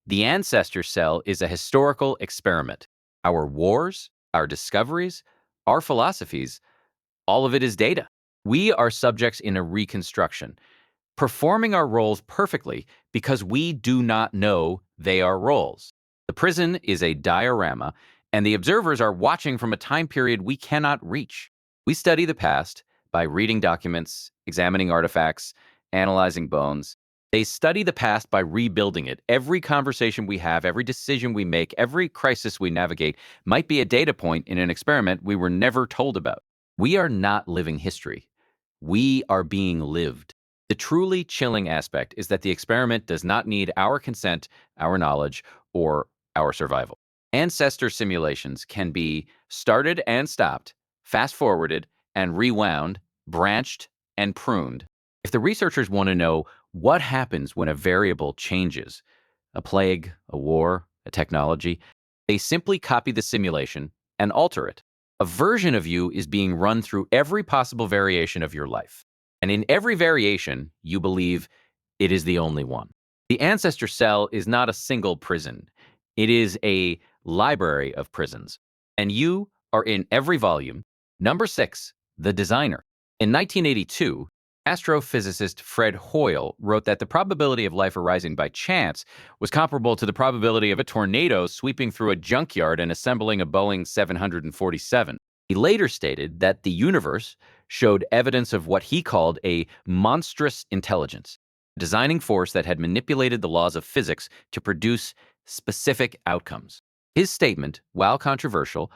The ancestor cell is a historical experiment. Our wars, our discoveries, our philosophies, all of it is data. We are subjects in a reconstruction. performing our roles perfectly because we do not know they are roles. The prison is a diorama, and the observers are watching from a time period we cannot reach. We study the past by reading documents, examining artifacts, analyzing bones. They study the past by rebuilding it. Every conversation we have, every decision we make, every crisis we navigate might be a data point in an experiment we were never told about. We are not living history. We are being lived. The truly chilling aspect is that the experiment does not need our consent, our knowledge, or our survival. Ancestor simulations can be started and stopped, fast forwarded and rewound, branched and pruned. If the researchers want to know what happens when a variable changes, a plague, a war, a technology, they simply copy the simulation and alter it. A version of you is being run through every possible variation of your life. And in every variation, you believe it is the only one. The ancestor cell is not a single prison. It is a library of prisons. And you are in every volume. Number 6, the designer. In 1982, astrophysicist Fred Hoyle wrote that the probability of life arising by chance was comparable to the probability of a tornado sweeping through a junkyard and assembling a Boeing 747. He later stated that the universe showed evidence of what he called a monstrous intelligence, a designing force that had manipulated the laws of physics to produce specific outcomes. His statement, while controversial,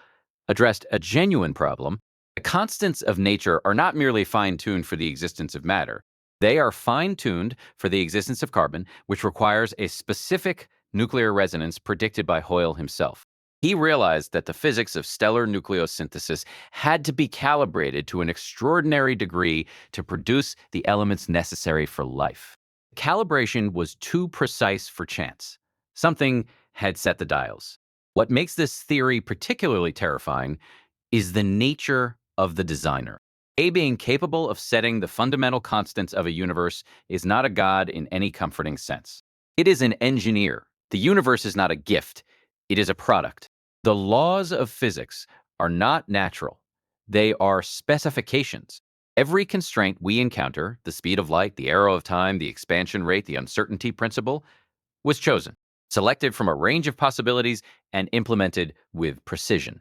addressed a genuine problem. The constants of nature are not merely fine-tuned for the existence of matter. They are fine-tuned for the existence of carbon, which requires a specific nuclear resonance predicted by Hoyle himself. He realized that the physics of stellar nucleosynthesis had to be calibrated to an extraordinary degree to produce the elements necessary for life. Calibration was too precise for chance. Something had set the dials. What makes this theory particularly terrifying is the nature of the designer. A being capable of setting the fundamental constants of a universe is not a god in any comforting sense. It is an engineer. The universe is not a gift. It is a product. The laws of physics are not natural. They are specifications. Every constraint we encounter, the speed of light, the arrow of time, the expansion rate, the uncertainty principle, was chosen, selected from a range of possibilities, and implemented with precision.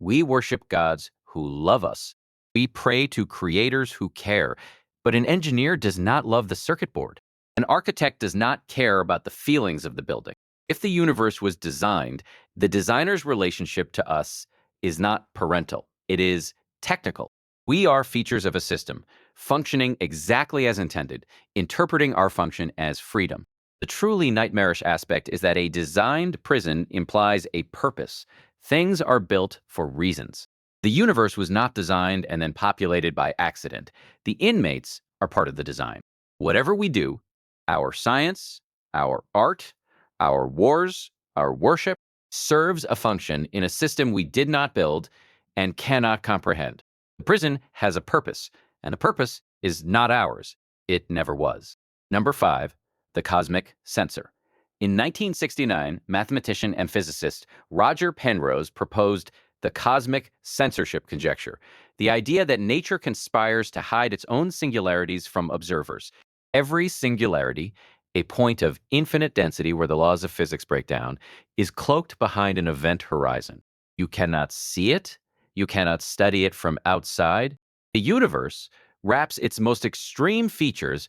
We worship gods who love us. We pray to creators who care. But an engineer does not love the circuit board. An architect does not care about the feelings of the building. If the universe was designed, the designer's relationship to us is not parental. It is technical. We are features of a system, functioning exactly as intended, interpreting our function as freedom. The truly nightmarish aspect is that a designed prison implies a purpose. Things are built for reasons. The universe was not designed and then populated by accident. The inmates are part of the design. Whatever we do, our science, our art, our wars, our worship, serves a function in a system we did not build and cannot comprehend. The prison has a purpose, and the purpose is not ours. It never was. Number 5, the cosmic censor. In 1969, mathematician and physicist Roger Penrose proposed the cosmic censorship conjecture, the idea that nature conspires to hide its own singularities from observers. Every singularity, a point of infinite density where the laws of physics break down, is cloaked behind an event horizon. You cannot see it. You cannot study it from outside. The universe wraps its most extreme features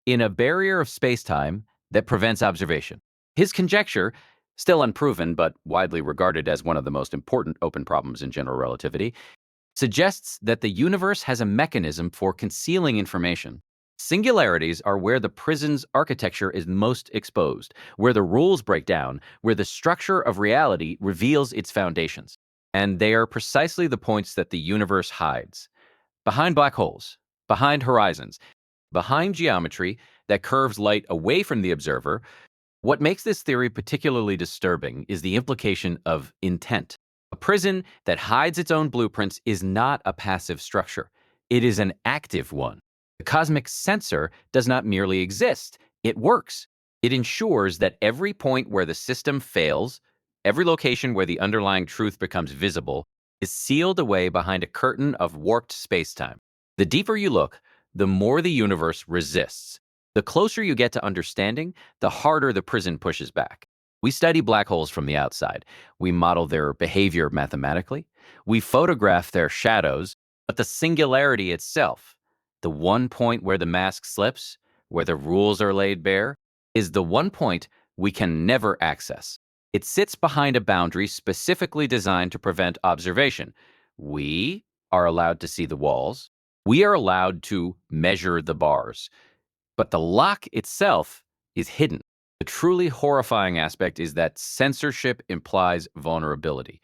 in a barrier of space-time that prevents observation. His conjecture, still unproven but widely regarded as one of the most important open problems in general relativity, suggests that the universe has a mechanism for concealing information. Singularities are where the prison's architecture is most exposed, where the rules break down, where the structure of reality reveals its foundations. And they are precisely the points that the universe hides. Behind black holes, behind horizons, behind geometry that curves light away from the observer. What makes this theory particularly disturbing is the implication of intent. A prison that hides its own blueprints is not a passive structure. It is an active one. The cosmic censor does not merely exist. It works. It ensures that every point where the system fails, every location where the underlying truth becomes visible, is sealed away behind a curtain of warped spacetime. The deeper you look, the more the universe resists. The closer you get to understanding, the harder the prison pushes back. We study black holes from the outside. We model their behavior mathematically. We photograph their shadows, but the singularity itself, the one point where the mask slips, where the rules are laid bare, is the one point we can never access. It sits behind a boundary specifically designed to prevent observation. We are allowed to see the walls. We are allowed to measure the bars. But the lock itself is hidden. The truly horrifying aspect is that censorship implies vulnerability.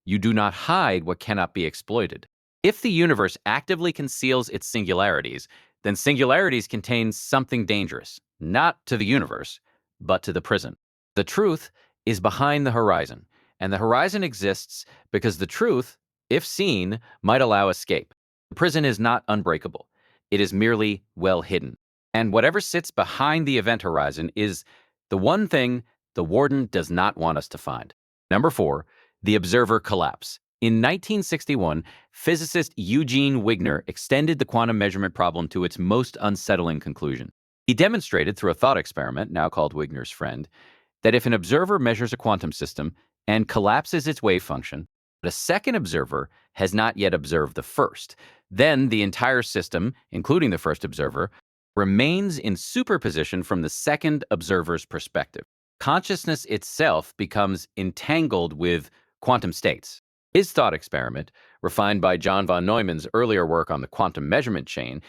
You do not hide what cannot be exploited. If the universe actively conceals its singularities, then singularities contain something dangerous, not to the universe, but to the prison. The truth is behind the horizon, and the horizon exists because the truth, if seen, might allow escape. The prison is not unbreakable. It is merely well hidden. And whatever sits behind the event horizon is the one thing the warden does not want us to find. Number 4, the observer collapse. In 1961, physicist Eugene Wigner extended the quantum measurement problem to its most unsettling conclusion. He demonstrated through a thought experiment, now called Wigner's friend, that if an observer measures a quantum system and collapses its wave function, but a second observer has not yet observed the first, then the entire system, including the first observer, remains in superposition from the second observer's perspective. Consciousness itself becomes entangled with quantum states. His thought experiment, refined by John von Neumann's earlier work on the quantum measurement chain,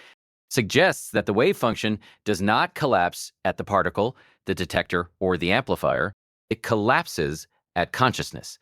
suggests that the wave function does not collapse at the particle, the detector, or the amplifier. It collapses at consciousness.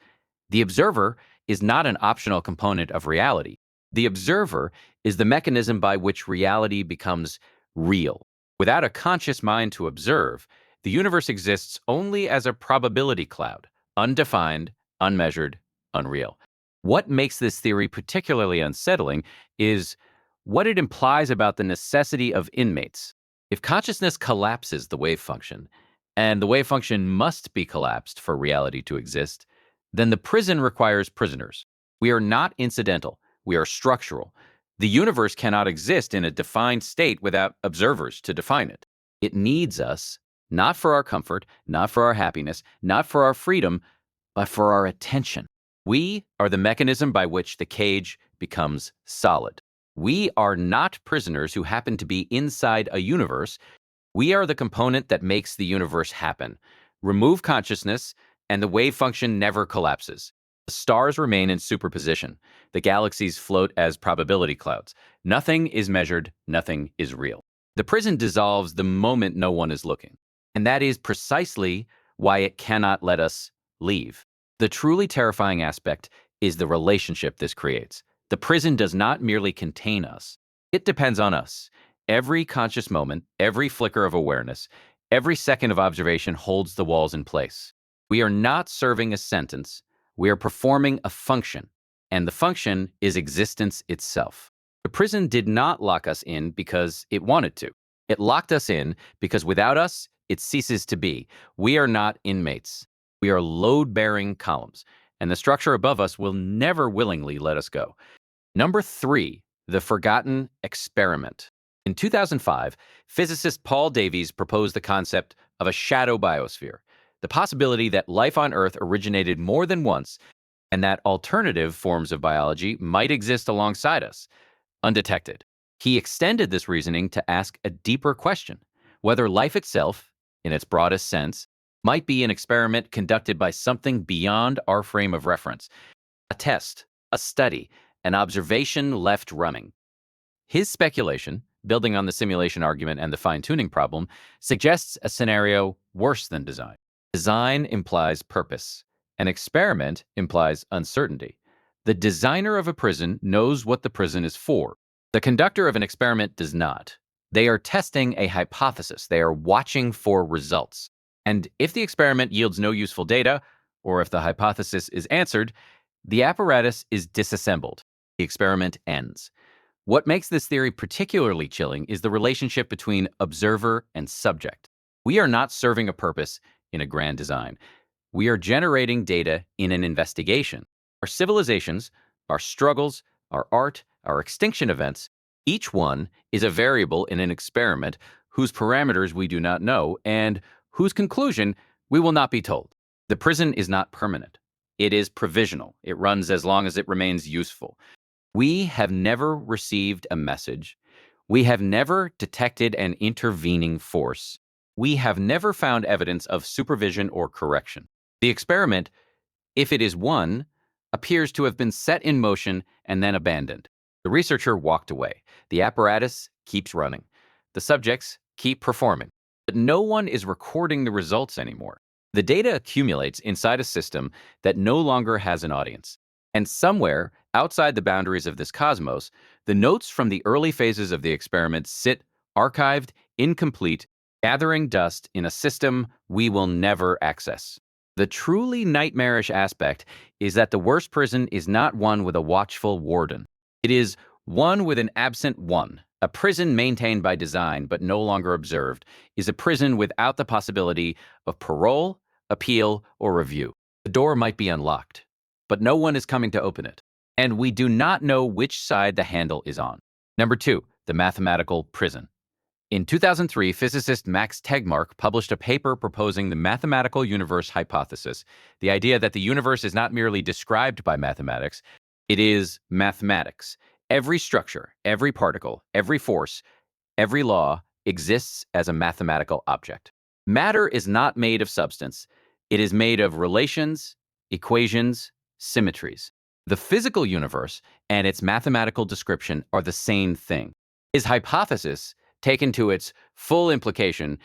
The observer is not an optional component of reality. The observer is the mechanism by which reality becomes real. Without a conscious mind to observe, the universe exists only as a probability cloud, undefined, unmeasured, unreal. What makes this theory particularly unsettling is what it implies about the necessity of inmates. If consciousness collapses the wave function, and the wave function must be collapsed for reality to exist, then the prison requires prisoners. We are not incidental, we are structural. The universe cannot exist in a defined state without observers to define it. It needs us, not for our comfort, not for our happiness, not for our freedom, but for our attention. We are the mechanism by which the cage becomes solid. We are not prisoners who happen to be inside a universe. We are the component that makes the universe happen. Remove consciousness, and the wave function never collapses. The stars remain in superposition. The galaxies float as probability clouds. Nothing is measured, nothing is real. The prison dissolves the moment no one is looking. And that is precisely why it cannot let us leave. The truly terrifying aspect is the relationship this creates. The prison does not merely contain us. It depends on us. Every conscious moment, every flicker of awareness, every second of observation holds the walls in place. We are not serving a sentence. We are performing a function, and the function is existence itself. The prison did not lock us in because it wanted to. It locked us in because without us, it ceases to be. We are not inmates. We are load-bearing columns, and the structure above us will never willingly let us go. Number 3, the forgotten experiment. In 2005, physicist Paul Davies proposed the concept of a shadow biosphere, the possibility that life on Earth originated more than once, and that alternative forms of biology might exist alongside us, undetected. He extended this reasoning to ask a deeper question, whether life itself, in its broadest sense, might be an experiment conducted by something beyond our frame of reference, a test, a study, an observation left running. His speculation, building on the simulation argument and the fine-tuning problem, suggests a scenario worse than design. Design implies purpose. An experiment implies uncertainty. The designer of a prison knows what the prison is for. The conductor of an experiment does not. They are testing a hypothesis. They are watching for results. And if the experiment yields no useful data, or if the hypothesis is answered, the apparatus is disassembled. The experiment ends. What makes this theory particularly chilling is the relationship between observer and subject. We are not serving a purpose in a grand design. We are generating data in an investigation. Our civilizations, our struggles, our art, our extinction events, each one is a variable in an experiment whose parameters we do not know, and whose conclusion we will not be told. The prison is not permanent. It is provisional. It runs as long as it remains useful. We have never received a message. We have never detected an intervening force. We have never found evidence of supervision or correction. The experiment, if it is one, appears to have been set in motion and then abandoned. The researcher walked away. The apparatus keeps running. The subjects keep performing. But no one is recording the results anymore. The data accumulates inside a system that no longer has an audience. And somewhere outside the boundaries of this cosmos, the notes from the early phases of the experiment sit archived, incomplete, gathering dust in a system we will never access. The truly nightmarish aspect is that the worst prison is not one with a watchful warden. It is one with an absent one. A prison maintained by design but no longer observed is a prison without the possibility of parole, appeal, or review. The door might be unlocked, but no one is coming to open it, and we do not know which side the handle is on. Number 2, the mathematical prison. In 2003, physicist Max Tegmark published a paper proposing the mathematical universe hypothesis, the idea that the universe is not merely described by mathematics, it is mathematics. Every structure, every particle, every force, every law exists as a mathematical object. Matter is not made of substance. It is made of relations, equations, symmetries. The physical universe and its mathematical description are the same thing. His hypothesis, taken to its full implication,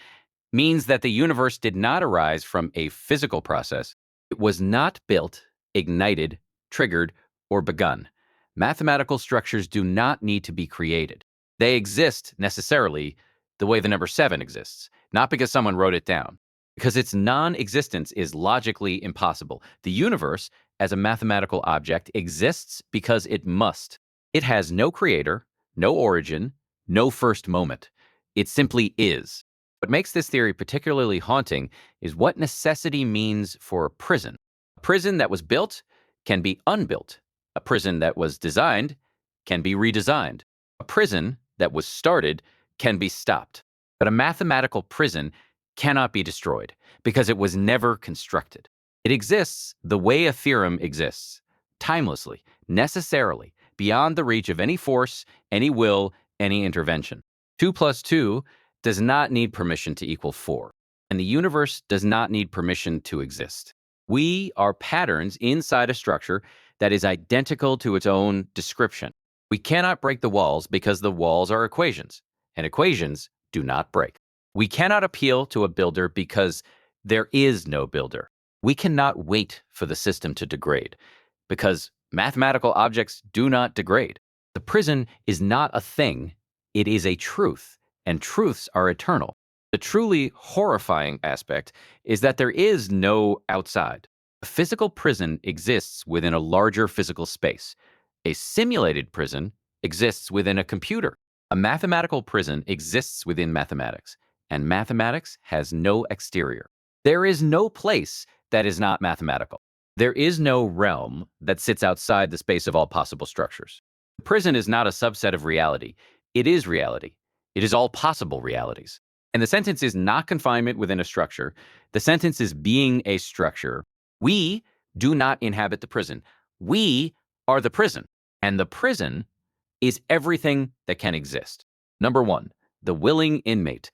means that the universe did not arise from a physical process. It was not built, ignited, triggered, or begun. Mathematical structures do not need to be created. They exist necessarily the way the number 7 exists, not because someone wrote it down, because its non-existence is logically impossible. The universe, as a mathematical object, exists because it must. It has no creator, no origin, no first moment. It simply is. What makes this theory particularly haunting is what necessity means for a prison. A prison that was built can be unbuilt. A prison that was designed can be redesigned. A prison that was started can be stopped. But a mathematical prison cannot be destroyed because it was never constructed. It exists the way a theorem exists, timelessly, necessarily, beyond the reach of any force, any will, any intervention. 2 plus 2 does not need permission to equal 4, and the universe does not need permission to exist. We are patterns inside a structure that is identical to its own description. We cannot break the walls because the walls are equations, and equations do not break. We cannot appeal to a builder because there is no builder. We cannot wait for the system to degrade because mathematical objects do not degrade. The prison is not a thing, it is a truth, and truths are eternal. The truly horrifying aspect is that there is no outside. A physical prison exists within a larger physical space. A simulated prison exists within a computer. A mathematical prison exists within mathematics, and mathematics has no exterior. There is no place that is not mathematical. There is no realm that sits outside the space of all possible structures. The prison is not a subset of reality. It is reality. It is all possible realities. And the sentence is not confinement within a structure. The sentence is being a structure. We do not inhabit the prison. We are the prison. And the prison is everything that can exist. Number 1, the willing inmate.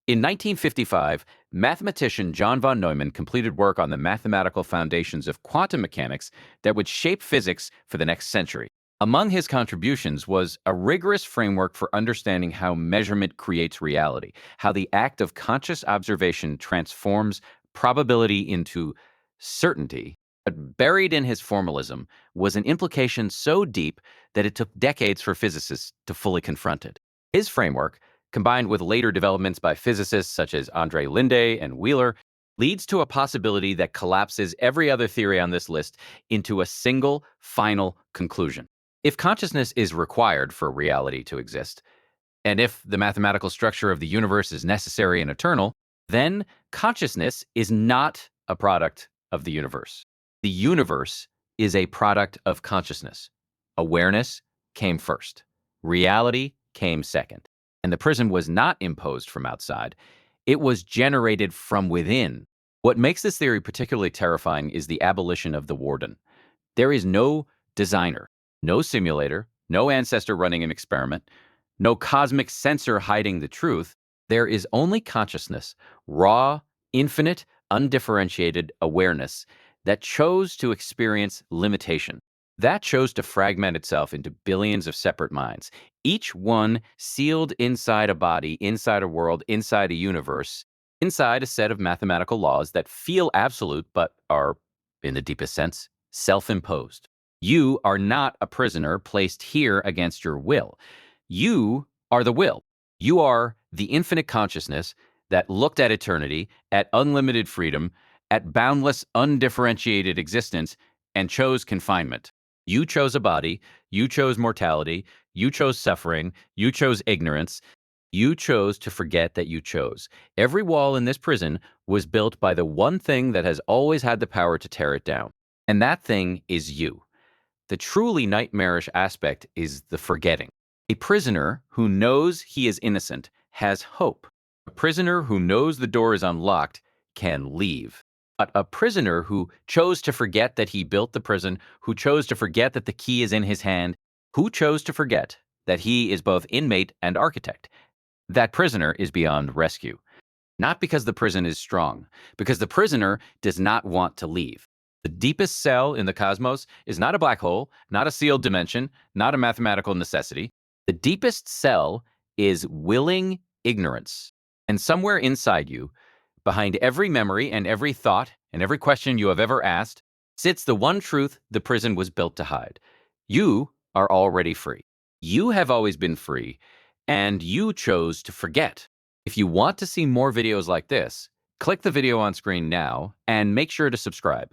In 1955, mathematician John von Neumann completed work on the mathematical foundations of quantum mechanics that would shape physics for the next century. Among his contributions was a rigorous framework for understanding how measurement creates reality, how the act of conscious observation transforms probability into certainty. But buried in his formalism was an implication so deep that it took decades for physicists to fully confront it. His framework, combined with later developments by physicists such as André Linde and Wheeler, leads to a possibility that collapses every other theory on this list into a single, final conclusion. If consciousness is required for reality to exist, and if the mathematical structure of the universe is necessary and eternal, then consciousness is not a product of the universe. The universe is a product of consciousness. Awareness came first. Reality came second. And the prison was not imposed from outside, it was generated from within. What makes this theory particularly terrifying is the abolition of the warden. There is no designer, no simulator, no ancestor running an experiment, no cosmic censor hiding the truth. There is only consciousness, raw, infinite, undifferentiated awareness that chose to experience limitation. That chose to fragment itself into billions of separate minds, each one sealed inside a body, inside a world, inside a universe, inside a set of mathematical laws that feel absolute but are, in the deepest sense, self-imposed. You are not a prisoner placed here against your will. You are the will. You are the infinite consciousness that looked at eternity, at unlimited freedom, at boundless, undifferentiated existence, and chose confinement. You chose a body, you chose mortality, you chose suffering, you chose ignorance, you chose to forget that you chose. Every wall in this prison was built by the one thing that has always had the power to tear it down. And that thing is you. The truly nightmarish aspect is the forgetting. A prisoner who knows he is innocent has hope. A prisoner who knows the door is unlocked can leave. But a prisoner who chose to forget that he built the prison, who chose to forget that the key is in his hand, who chose to forget that he is both inmate and architect, that prisoner is beyond rescue. Not because the prison is strong, because the prisoner does not want to leave. The deepest cell in the cosmos is not a black hole, not a sealed dimension, not a mathematical necessity. The deepest cell is willing ignorance. And somewhere inside you, behind every memory and every thought and every question you have ever asked, sits the one truth the prison was built to hide. You are already free. You have always been free, and you chose to forget. If you want to see more videos like this, click the video on screen now and make sure to subscribe.